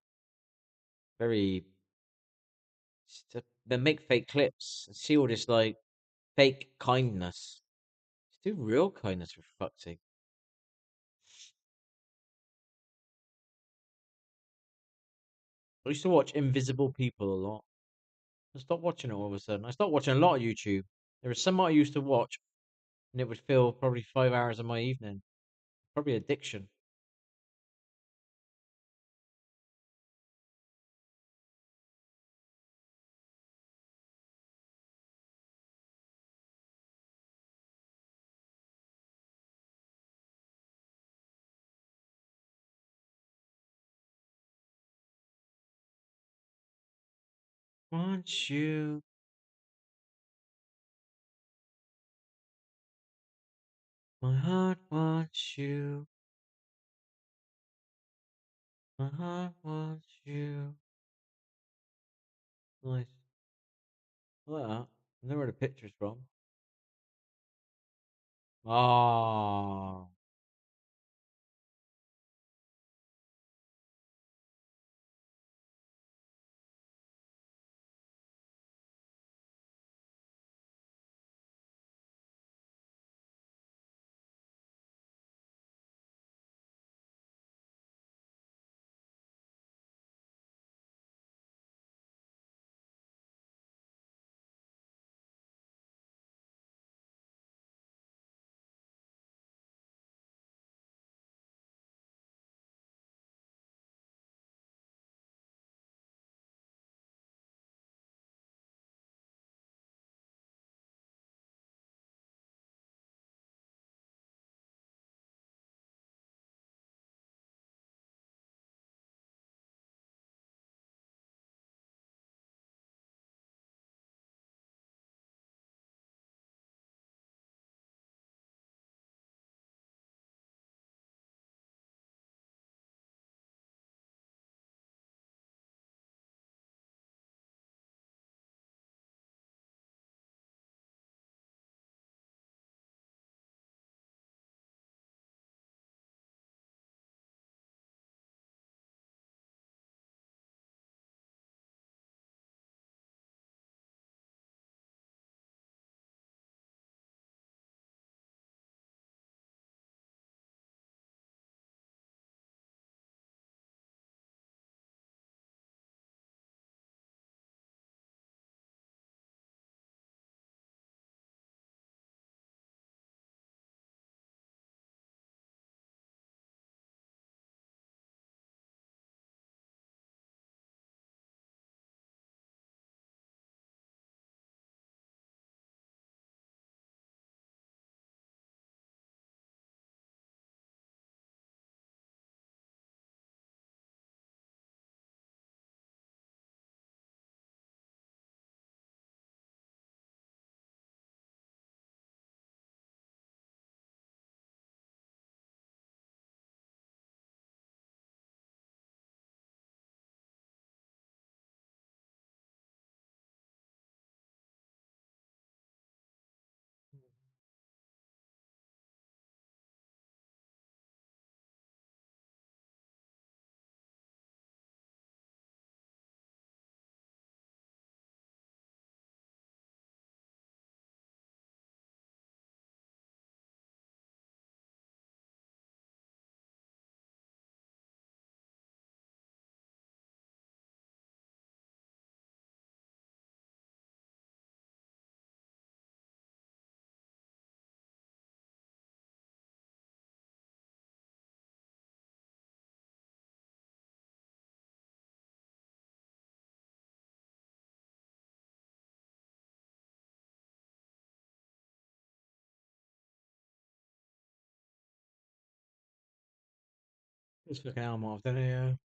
Very. They make fake clips. And see all this like fake kindness. Just do real kindness for fuck's sake. I used to watch Invisible People a lot. I stopped watching it all of a sudden. I stopped watching a lot of YouTube. There was some I used to watch, and it would fill probably 5 hours of my evening. Probably addiction. Want you. My heart wants you. My heart wants you. Nice. I like that. I know where the picture's from. Ah. It's fucking hell, Marv, don't I?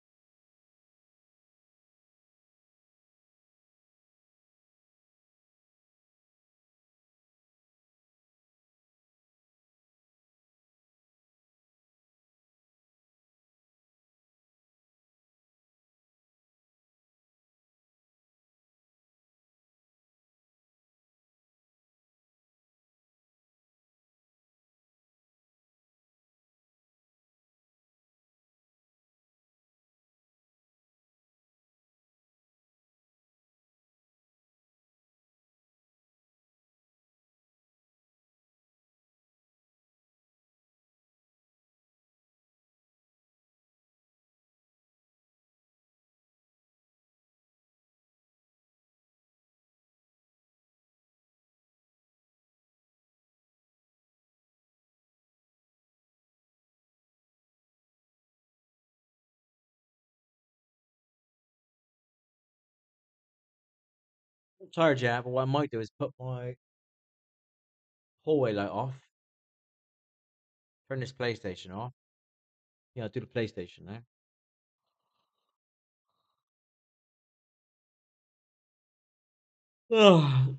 I'm tired yet, but what I might do is put my hallway light off, turn this PlayStation off. Yeah, I'll do the PlayStation now. Ugh.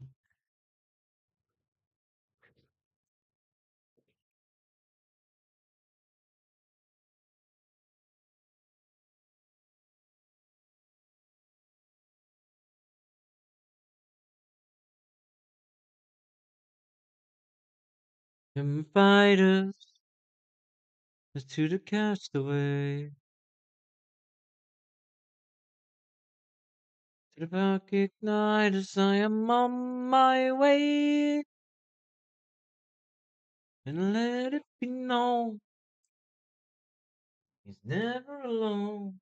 Invite us to the castaway, to the dark ignite us. I am on my way, and let it be known he's never alone.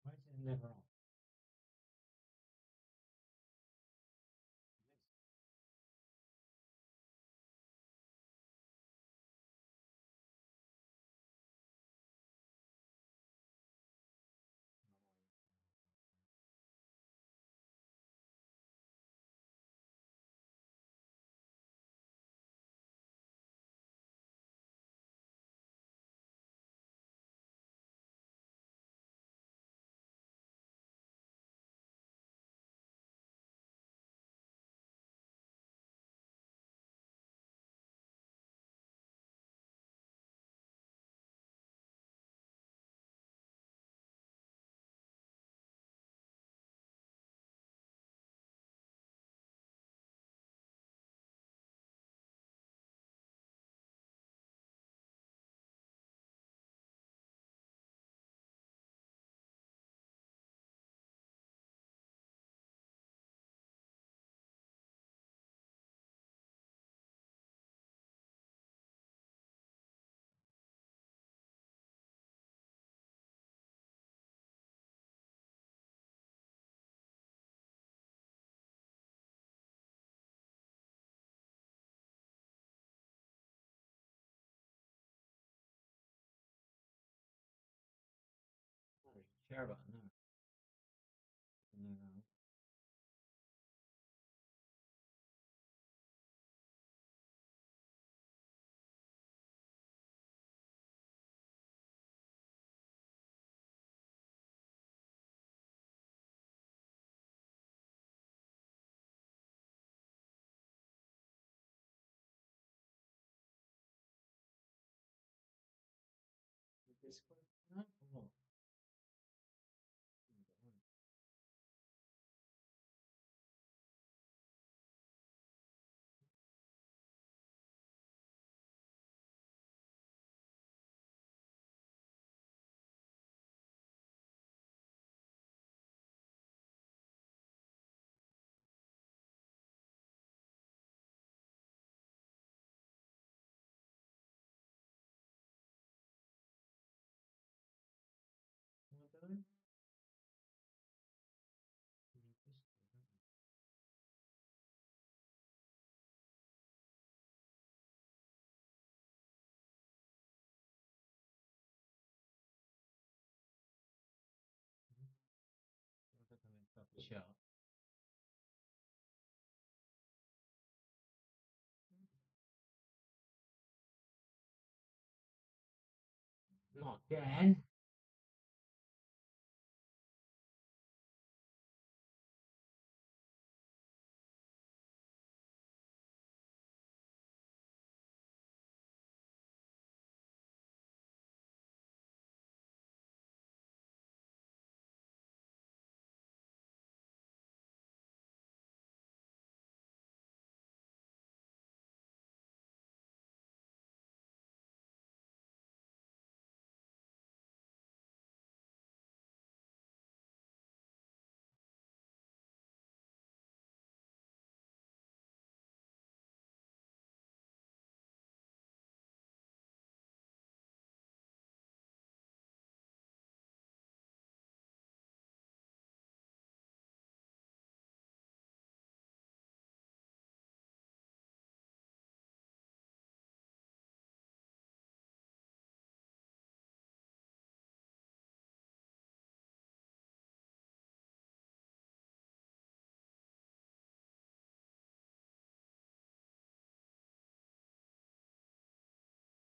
Why is it never on? Share button. No. No. Discord? No. Oh. Shut. Not again.